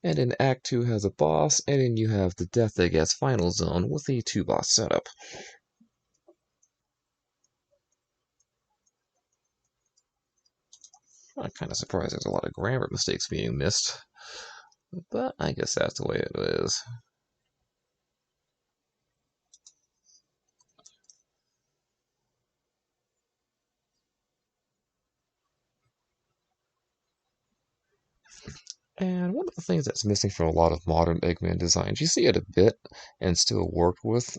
And then Act 2 has a boss, and then you have the Death Egg as final zone with a 2-boss setup. I'm kind of surprised there's a lot of grammar mistakes being missed, but I guess that's the way it is. And one of the things that's missing from a lot of modern Eggman designs, you see it a bit and still worked with.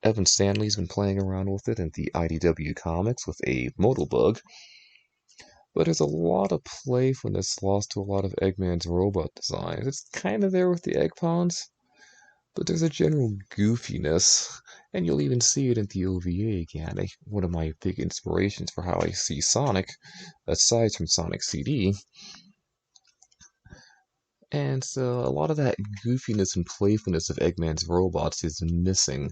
Evan Stanley's been playing around with it in the IDW comics with a modal bug. But there's a lot of playfulness lost to a lot of Eggman's robot designs. It's kind of there with the Egg Pawns, but there's a general goofiness, and you'll even see it in the OVA again. One of my big inspirations for how I see Sonic, aside from Sonic CD. And so a lot of that goofiness and playfulness of Eggman's robots is missing.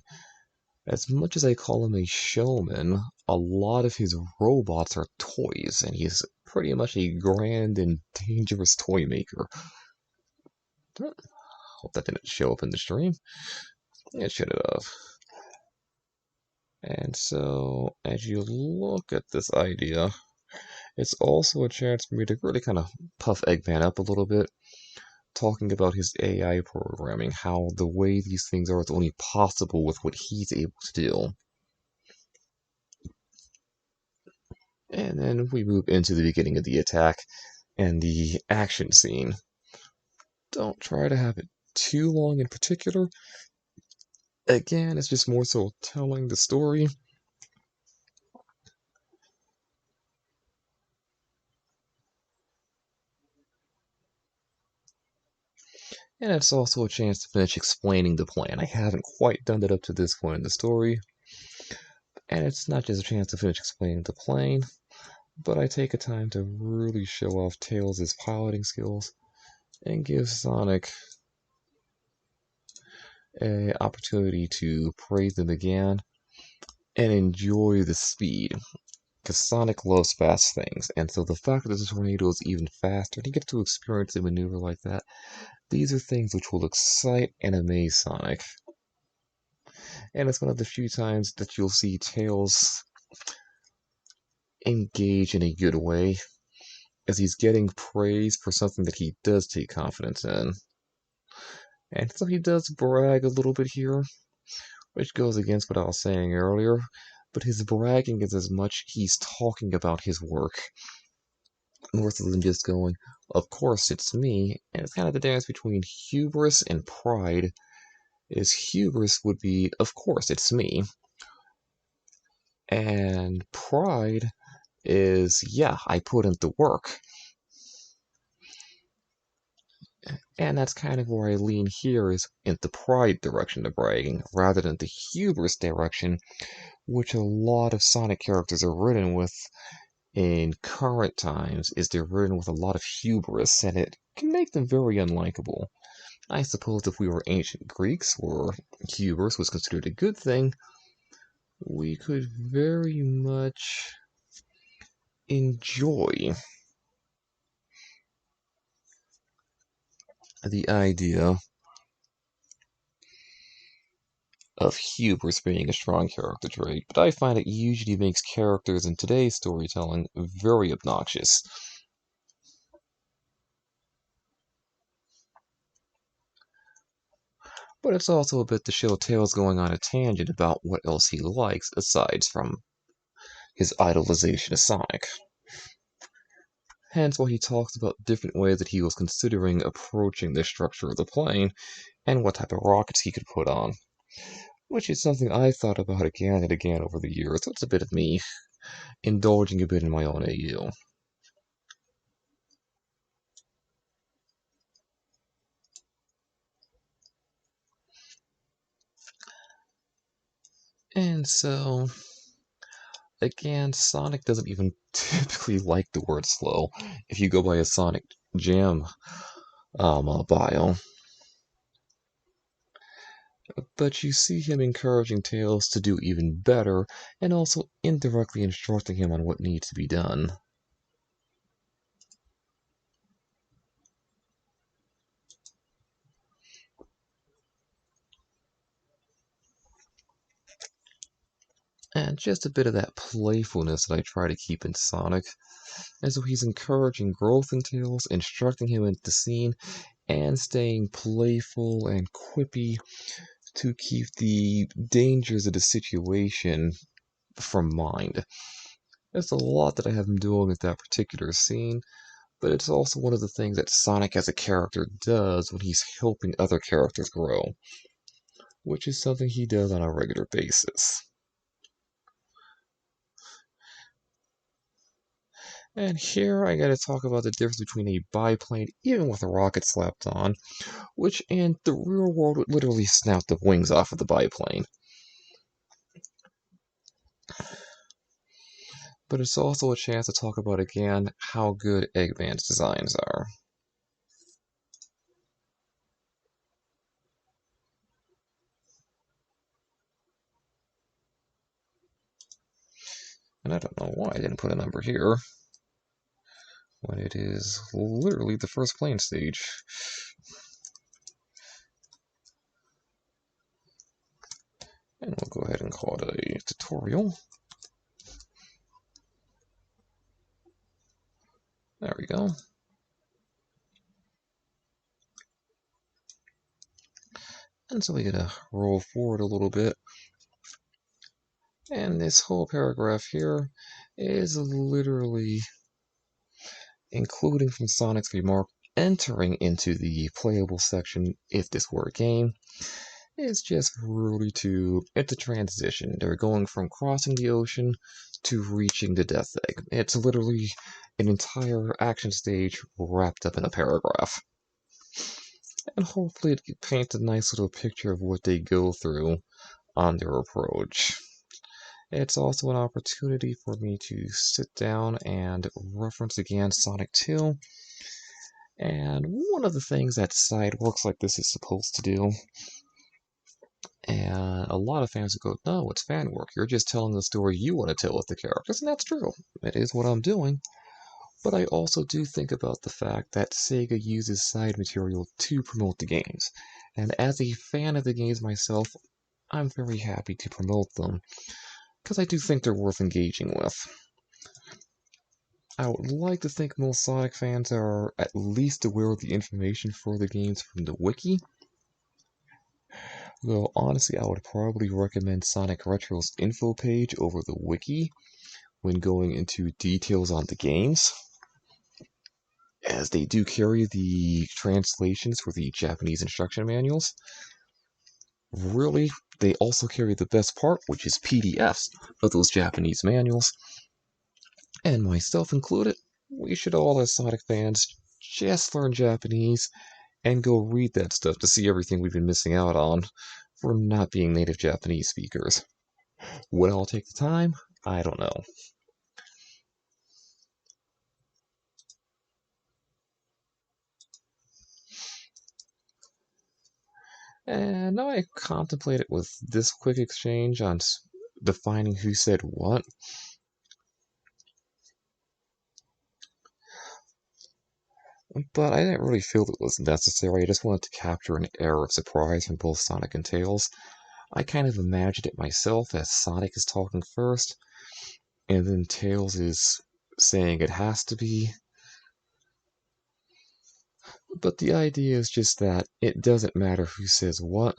As much as I call him a showman, a lot of his robots are toys, and he's pretty much a grand and dangerous toy maker. Hope that didn't show up in the stream. It should have. And so, as you look at this idea, it's also a chance for me to really kind of puff Eggman up a little bit, talking about his AI programming, how the way these things are is only possible with what he's able to do. And then we move into the beginning of the attack and the action scene. Don't try to have it too long in particular. Again, it's just more so telling the story. And it's also a chance to finish explaining the plan. I haven't quite done that up to this point in the story. And it's not just a chance to finish explaining the plane, but I take a time to really show off Tails' piloting skills and give Sonic an opportunity to praise them again and enjoy the speed. Because Sonic loves fast things, and so the fact that the tornado is even faster, and he gets to experience a maneuver like that, these are things which will excite and amaze Sonic. And it's one of the few times that you'll see Tails engage in a good way, as he's getting praise for something that he does take confidence in. And so he does brag a little bit here, which goes against what I was saying earlier, but his bragging is as much he's talking about his work, more so than just going, of course it's me, and it's kind of the difference between hubris and pride, is hubris would be, of course it's me, and pride is, yeah, I put in the work. And that's kind of where I lean here, is in the pride direction of bragging, rather than the hubris direction, which a lot of Sonic characters are written with in current times, is they're written with a lot of hubris, and it can make them very unlikable. I suppose if we were ancient Greeks, where hubris was considered a good thing, we could very much enjoy the idea of hubris being a strong character trait, but I find it usually makes characters in today's storytelling very obnoxious. But it's also a bit to show Tails going on a tangent about what else he likes aside from his idolization of Sonic. Hence why he talks about different ways that he was considering approaching the structure of the plane and what type of rockets he could put on, which is something I've thought about again and again over the years, so it's a bit of me indulging a bit in my own AU. And so, again, Sonic doesn't even typically like the word slow if you go by a Sonic Jam bio. But you see him encouraging Tails to do even better, and also indirectly instructing him on what needs to be done. And just a bit of that playfulness that I try to keep in Sonic, and so he's encouraging growth in Tails, instructing him into the scene, and staying playful and quippy to keep the dangers of the situation from mind. There's a lot that I have him doing with that particular scene, but it's also one of the things that Sonic as a character does when he's helping other characters grow, which is something he does on a regular basis. And here I gotta talk about the difference between a biplane, even with a rocket slapped on, which in the real world would literally snap the wings off of the biplane. But it's also a chance to talk about again how good Eggman's designs are. And I don't know why I didn't put a number here when it is literally the first plane stage. And we'll go ahead and call it a tutorial. There we go. And so we gotta roll forward a little bit. And this whole paragraph here is literally including from Sonic's remark entering into the playable section if this were a game. It's just really it's a transition. They're going from crossing the ocean to reaching the Death Egg. It's literally an entire action stage wrapped up in a paragraph. And hopefully it paints a nice little picture of what they go through on their approach. It's also an opportunity for me to sit down and reference again Sonic 2. And one of the things that side works like this is supposed to do, and a lot of fans would go, no, it's fan work. You're just telling the story you want to tell with the characters, and that's true. It is what I'm doing. But I also do think about the fact that Sega uses side material to promote the games. And as a fan of the games myself, I'm very happy to promote them, because I do think they're worth engaging with. I would like to think most Sonic fans are at least aware of the information for the games from the wiki, Though honestly, I would probably recommend Sonic Retro's info page over the wiki when going into details on the games, as they do carry the translations for the Japanese instruction manuals. Really, they also carry the best part, which is PDFs of those Japanese manuals. And myself included, we should all, as Sonic fans, just learn Japanese and go read that stuff to see everything we've been missing out on for not being native Japanese speakers. Would it all take the time? I don't know. And now I contemplate it with this quick exchange on defining who said what. But I didn't really feel it was necessary. I just wanted to capture an air of surprise from both Sonic and Tails. I kind of imagined it myself as Sonic is talking first, and then Tails is saying it has to be. But the idea is just that it doesn't matter who says what,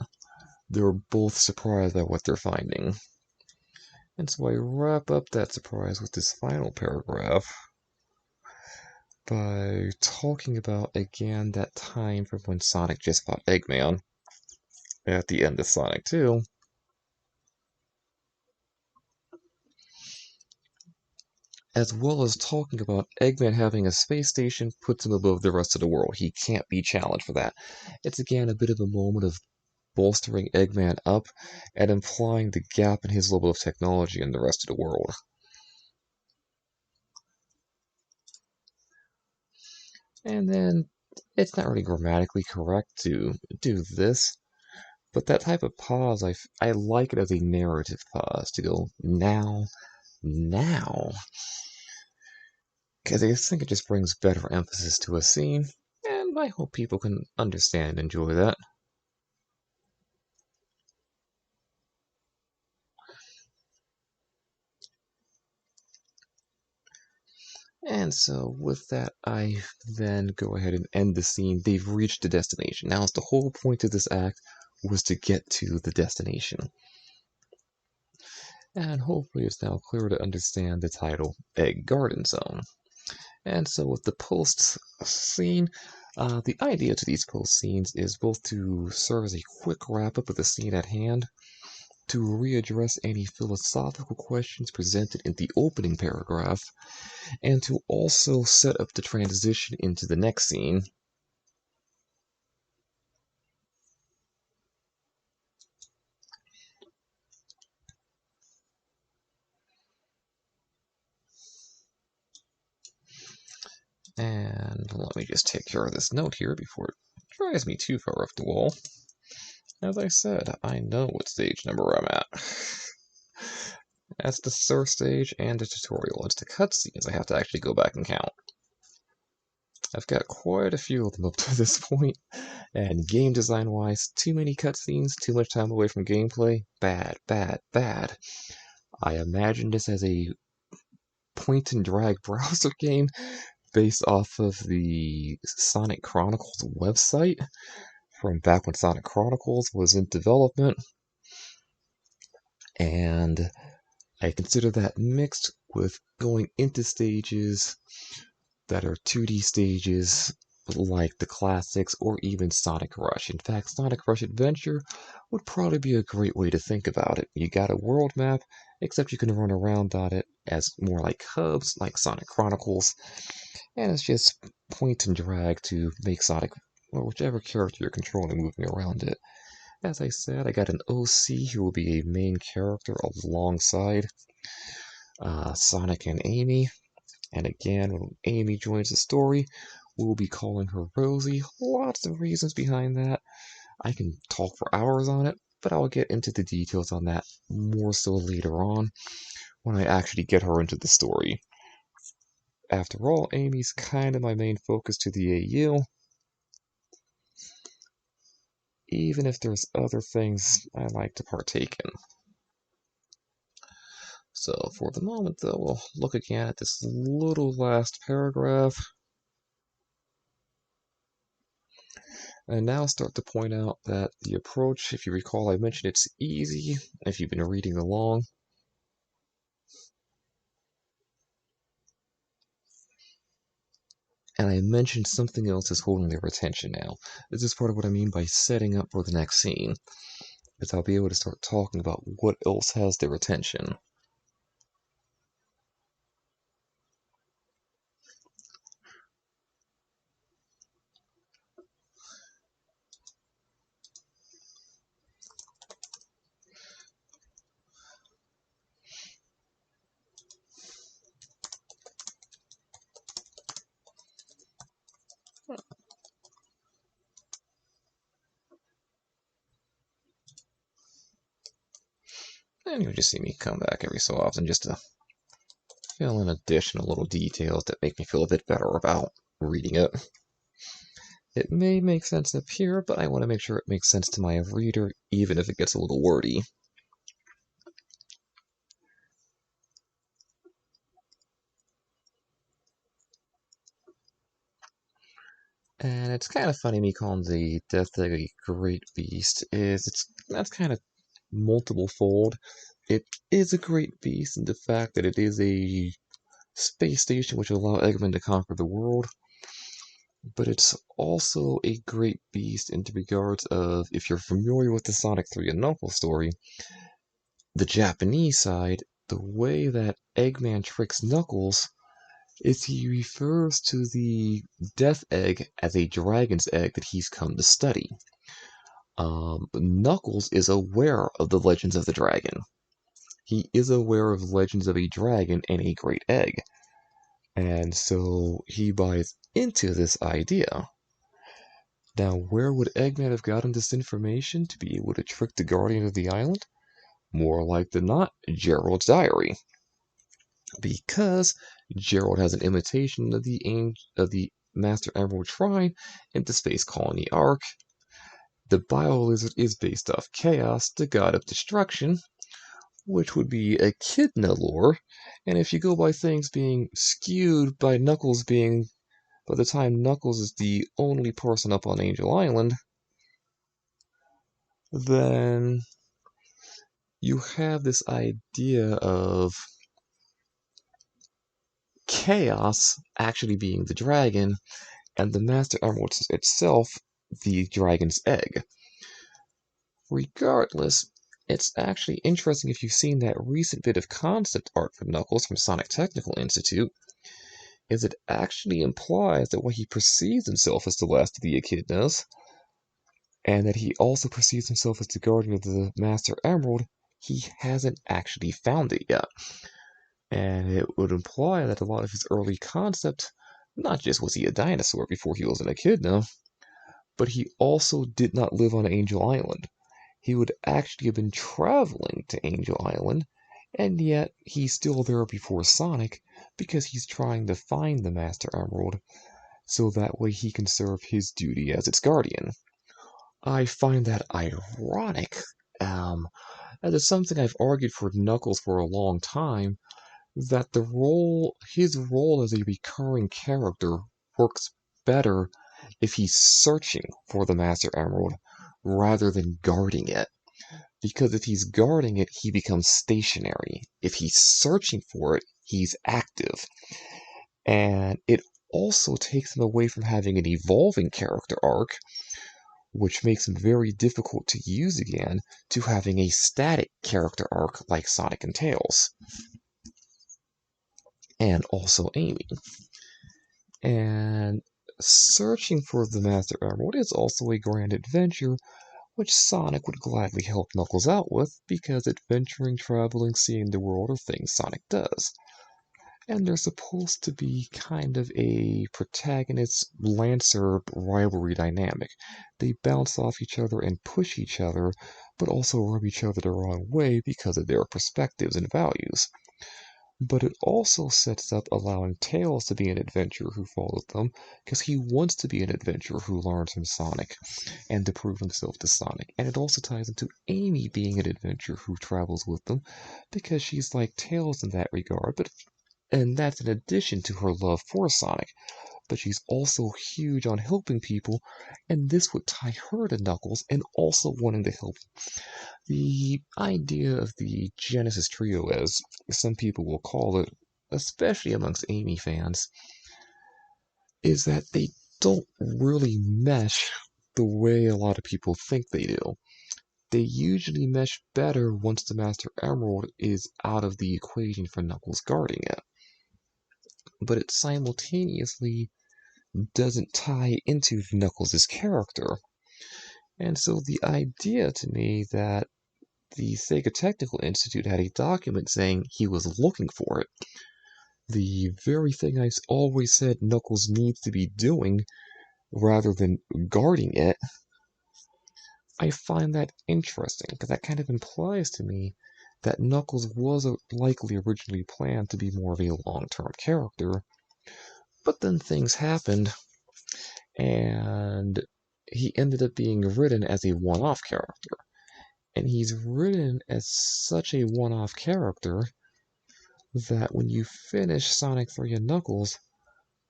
they're both surprised by what they're finding. And so I wrap up that surprise with this final paragraph by talking about again that time from when Sonic just fought Eggman at the end of Sonic 2, as well as talking about Eggman having a space station puts him above the rest of the world. He can't be challenged for that. It's again a bit of a moment of bolstering Eggman up and implying the gap in his level of technology in the rest of the world. And then it's not really grammatically correct to do this, but that type of pause, I like it as a narrative pause to go now, because I think it just brings better emphasis to a scene, and I hope people can understand and enjoy that. And so, with that, I then go ahead and end the scene. They've reached the destination. Now, the whole point of this act was to get to the destination. And hopefully, it's now clear to understand the title Egg Garden Zone. And so, with the post scene, the idea to these post scenes is both to serve as a quick wrap up of the scene at hand, to readdress any philosophical questions presented in the opening paragraph, and to also set up the transition into the next scene. And let me just take care of this note here before it drives me too far off the wall. As I said, I know what stage number I'm at. That's the source stage and the tutorial. It's the cutscenes I have to actually go back and count. I've got quite a few of them up to this point, and game design wise, too many cutscenes, too much time away from gameplay, bad, bad, bad. I imagine this as a point and drag browser game based off of the Sonic Chronicles website from back when Sonic Chronicles was in development, and I consider that mixed with going into stages that are 2D stages like the classics or even Sonic Rush. In fact, Sonic Rush Adventure would probably be a great way to think about it. You got a world map, except you can run around on it as more like hubs, like Sonic Chronicles, and it's just point and drag to make Sonic, or whichever character you're controlling, moving around it. As I said, I got an OC who will be a main character alongside Sonic and Amy. And again, when Amy joins the story, we'll be calling her Rosie. Lots of reasons behind that. I can talk for hours on it, but I'll get into the details on that more so later on when I actually get her into the story. After all, Amy's kind of my main focus to the AU, even if there's other things I like to partake in. So for the moment, though, we'll look again at this little last paragraph. And now start to point out that the approach, if you recall, I mentioned it's easy if you've been reading along. And I mentioned something else is holding their attention now. This is part of what I mean by setting up for the next scene, is I'll be able to start talking about what else has their attention. And you'll just see me come back every so often just to fill in additional little details that make me feel a bit better about reading it. It may make sense up here, but I want to make sure it makes sense to my reader, even if it gets a little wordy. And it's kind of funny me calling the Death Egg a great beast. That's kind of multiple fold. It is a great beast in the fact that it is a space station which will allow Eggman to conquer the world, but it's also a great beast in regards of, if you're familiar with the Sonic 3 and Knuckles story, the Japanese side, the way that Eggman tricks Knuckles is he refers to the Death Egg as a dragon's egg that he's come to study. Knuckles is aware of the legends of the dragon. He is aware of legends of a dragon and a great egg. And so he buys into this idea. Now, where would Eggman have gotten this information to be able to trick the guardian of the island? More like than not, Gerald's diary. Because Gerald has an imitation of the Master Emerald Shrine in the Space Colony Arc. The Bio-Lizard is based off Chaos, the god of destruction, which would be Echidna lore, and if you go by things being skewed by Knuckles being, by the time Knuckles is the only person up on Angel Island, then you have this idea of Chaos actually being the dragon, and the Master Emerald itself the dragon's egg. Regardless, it's actually interesting if you've seen that recent bit of concept art for Knuckles from Sonic Technical Institute, is it actually implies that when he perceives himself as the last of the Echidnas, and that he also perceives himself as the guardian of the Master Emerald, he hasn't actually found it yet. And it would imply that a lot of his early concept, not just was he a dinosaur before he was an Echidna, but he also did not live on Angel Island. He would actually have been traveling to Angel Island, and yet he's still there before Sonic because he's trying to find the Master Emerald so that way he can serve his duty as its guardian. I find that ironic, as it's something I've argued for Knuckles for a long time, that his role as a recurring character works better if he's searching for the Master Emerald rather than guarding it. Because if he's guarding it, he becomes stationary. If he's searching for it, he's active. And it also takes him away from having an evolving character arc, which makes him very difficult to use again, to having a static character arc like Sonic and Tails. And also Amy. And searching for the Master Emerald is also a grand adventure, which Sonic would gladly help Knuckles out with, because adventuring, traveling, seeing the world are things Sonic does. And they're supposed to be kind of a protagonist-lancer rivalry dynamic. They bounce off each other and push each other, but also rub each other the wrong way because of their perspectives and values. But it also sets up allowing Tails to be an adventurer who follows them, because he wants to be an adventurer who learns from Sonic and to prove himself to Sonic. And it also ties into Amy being an adventurer who travels with them, because she's like Tails in that regard, and that's in addition to her love for Sonic. but she's also huge on helping people, and this would tie her to Knuckles and also wanting to help. The idea of the Genesis Trio, as some people will call it, especially amongst Amy fans, is that they don't really mesh the way a lot of people think they do. They usually mesh better once the Master Emerald is out of the equation for Knuckles guarding it. But it simultaneously doesn't tie into Knuckles' character. And so the idea to me that the Sega Technical Institute had a document saying he was looking for it, the very thing I always said Knuckles needs to be doing rather than guarding it, I find that interesting, because that kind of implies to me that Knuckles was likely originally planned to be more of a long-term character, but then things happened, and he ended up being written as a one-off character. And he's written as such a one-off character that when you finish Sonic 3 and Knuckles,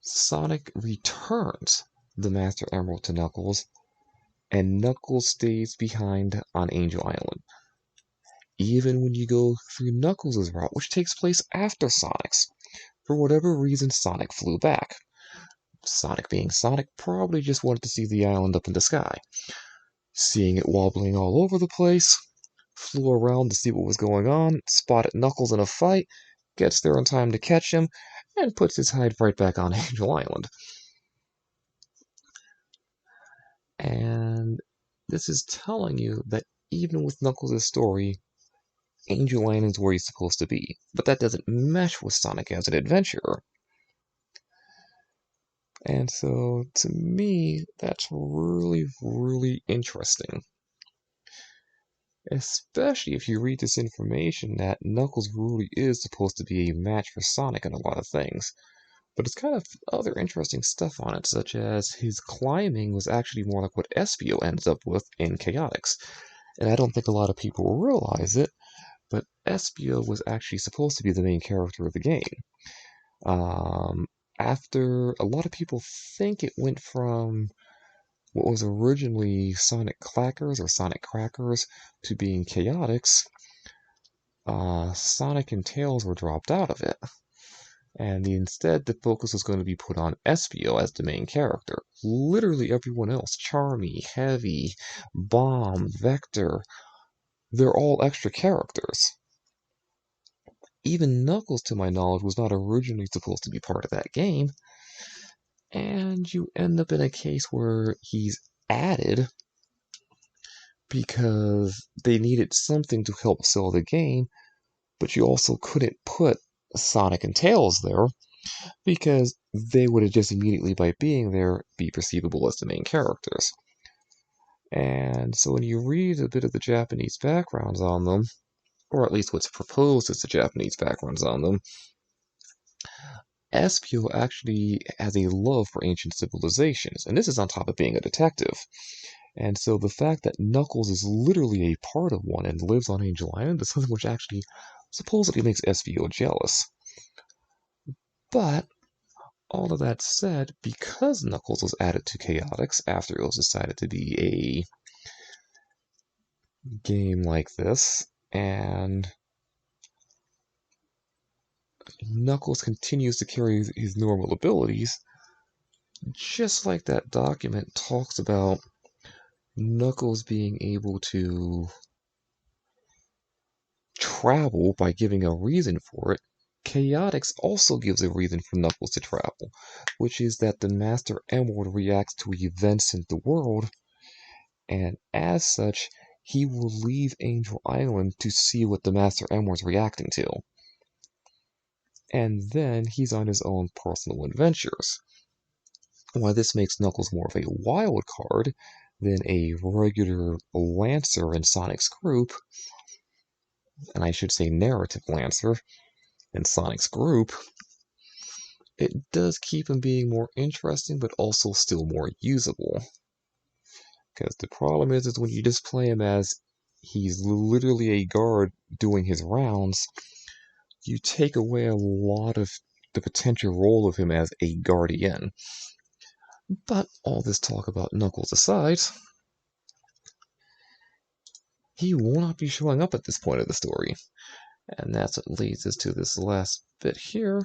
Sonic returns the Master Emerald to Knuckles, and Knuckles stays behind on Angel Island. Even when you go through Knuckles' route, which takes place after Sonic's, for whatever reason Sonic flew back. Sonic being Sonic probably just wanted to see the island up in the sky. Seeing it wobbling all over the place, flew around to see what was going on, spotted Knuckles in a fight, gets there in time to catch him, and puts his hide right back on Angel Island. And this is telling you that even with Knuckles' story, Angel Island's where he's supposed to be, but that doesn't mesh with Sonic as an adventurer. And so, to me, that's really, really interesting. Especially if you read this information that Knuckles really is supposed to be a match for Sonic in a lot of things. But it's kind of other interesting stuff on it, such as his climbing was actually more like what Espio ends up with in Chaotix. And I don't think a lot of people realize it, but Espio was actually supposed to be the main character of the game. After a lot of people think it went from what was originally Sonic Clackers or Sonic Crackers to being Chaotix, Sonic and Tails were dropped out of it. And instead, the focus was going to be put on Espio as the main character. Literally everyone else, Charmy, Heavy, Bomb, Vector, they're all extra characters. Even Knuckles, to my knowledge, was not originally supposed to be part of that game. And you end up in a case where he's added because they needed something to help sell the game, but you also couldn't put Sonic and Tails there because they would have just immediately, by being there, be perceivable as the main characters. And so when you read a bit of the Japanese backgrounds on them, or at least what's proposed as the Japanese backgrounds on them, Espio actually has a love for ancient civilizations, and this is on top of being a detective. And so the fact that Knuckles is literally a part of one and lives on Angel Island is something which actually supposedly makes Espio jealous. But all of that said, because Knuckles was added to Chaotix after it was decided to be a game like this, and Knuckles continues to carry his normal abilities, just like that document talks about Knuckles being able to travel by giving a reason for it, Chaotix also gives a reason for Knuckles to travel, which is that the Master Emerald reacts to events in the world, and as such, he will leave Angel Island to see what the Master Emerald's reacting to. And then he's on his own personal adventures. Why this makes Knuckles more of a wild card than a regular Lancer in Sonic's group, and I should say narrative Lancer in Sonic's group, it does keep him being more interesting, but also still more usable. Because the problem is when you just play him as he's literally a guard doing his rounds, you take away a lot of the potential role of him as a guardian. But all this talk about Knuckles aside, he will not be showing up at this point of the story. And that's what leads us to this last bit here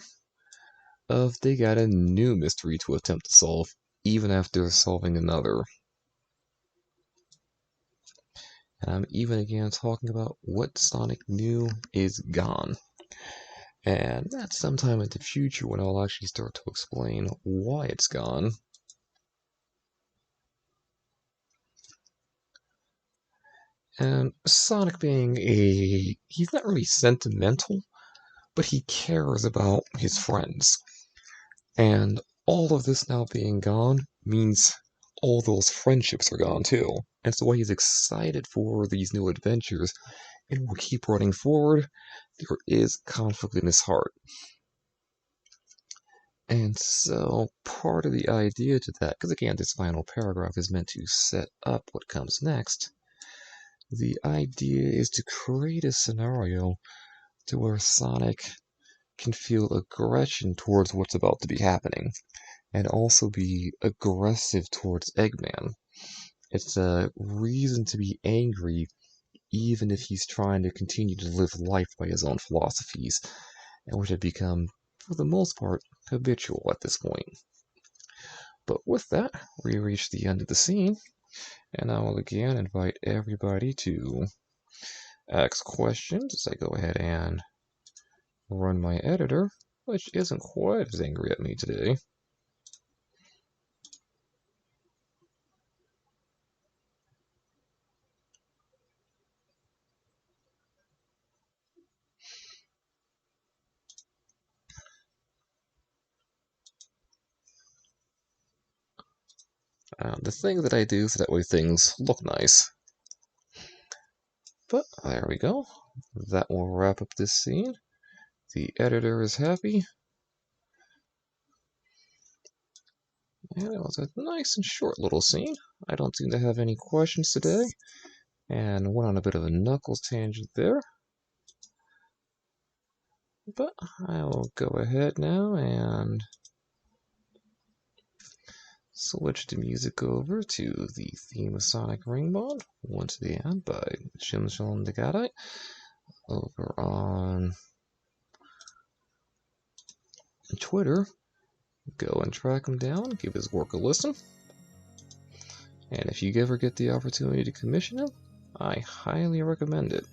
of they got a new mystery to attempt to solve, even after solving another. And I'm even again talking about what Sonic knew is gone. And that's sometime in the future when I'll actually start to explain why it's gone. And Sonic being he's not really sentimental, but he cares about his friends. And all of this now being gone means all those friendships are gone too. And so while he's excited for these new adventures and will keep running forward, there is conflict in his heart. And so part of the idea to that, because again, this final paragraph is meant to set up what comes next, the idea is to create a scenario to where Sonic can feel aggression towards what's about to be happening, and also be aggressive towards Eggman. It's a reason to be angry, even if he's trying to continue to live life by his own philosophies, and which have become, for the most part, habitual at this point. But with that, we reach the end of the scene, and I will again invite everybody to ask questions as I go ahead and run my editor, which isn't quite as angry at me today. The thing that I do so that way things look nice. But there we go. That will wrap up this scene. The editor is happy. And it was a nice and short little scene. I don't seem to have any questions today. And went on a bit of a Knuckles tangent there. But I will go ahead now and switch the music over to the theme of Sonic Ringbond, once again by Shimshon Degadai, over on Twitter. Go and track him down, give his work a listen. And if you ever get the opportunity to commission him, I highly recommend it.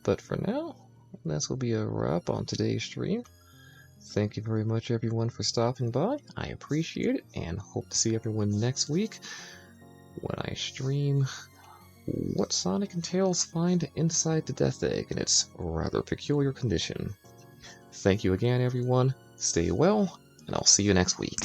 But for now, this will be a wrap on today's stream. Thank you very much, everyone, for stopping by. I appreciate it, and hope to see everyone next week when I stream what Sonic and Tails find inside the Death Egg in its rather peculiar condition. Thank you again, everyone. Stay well, and I'll see you next week.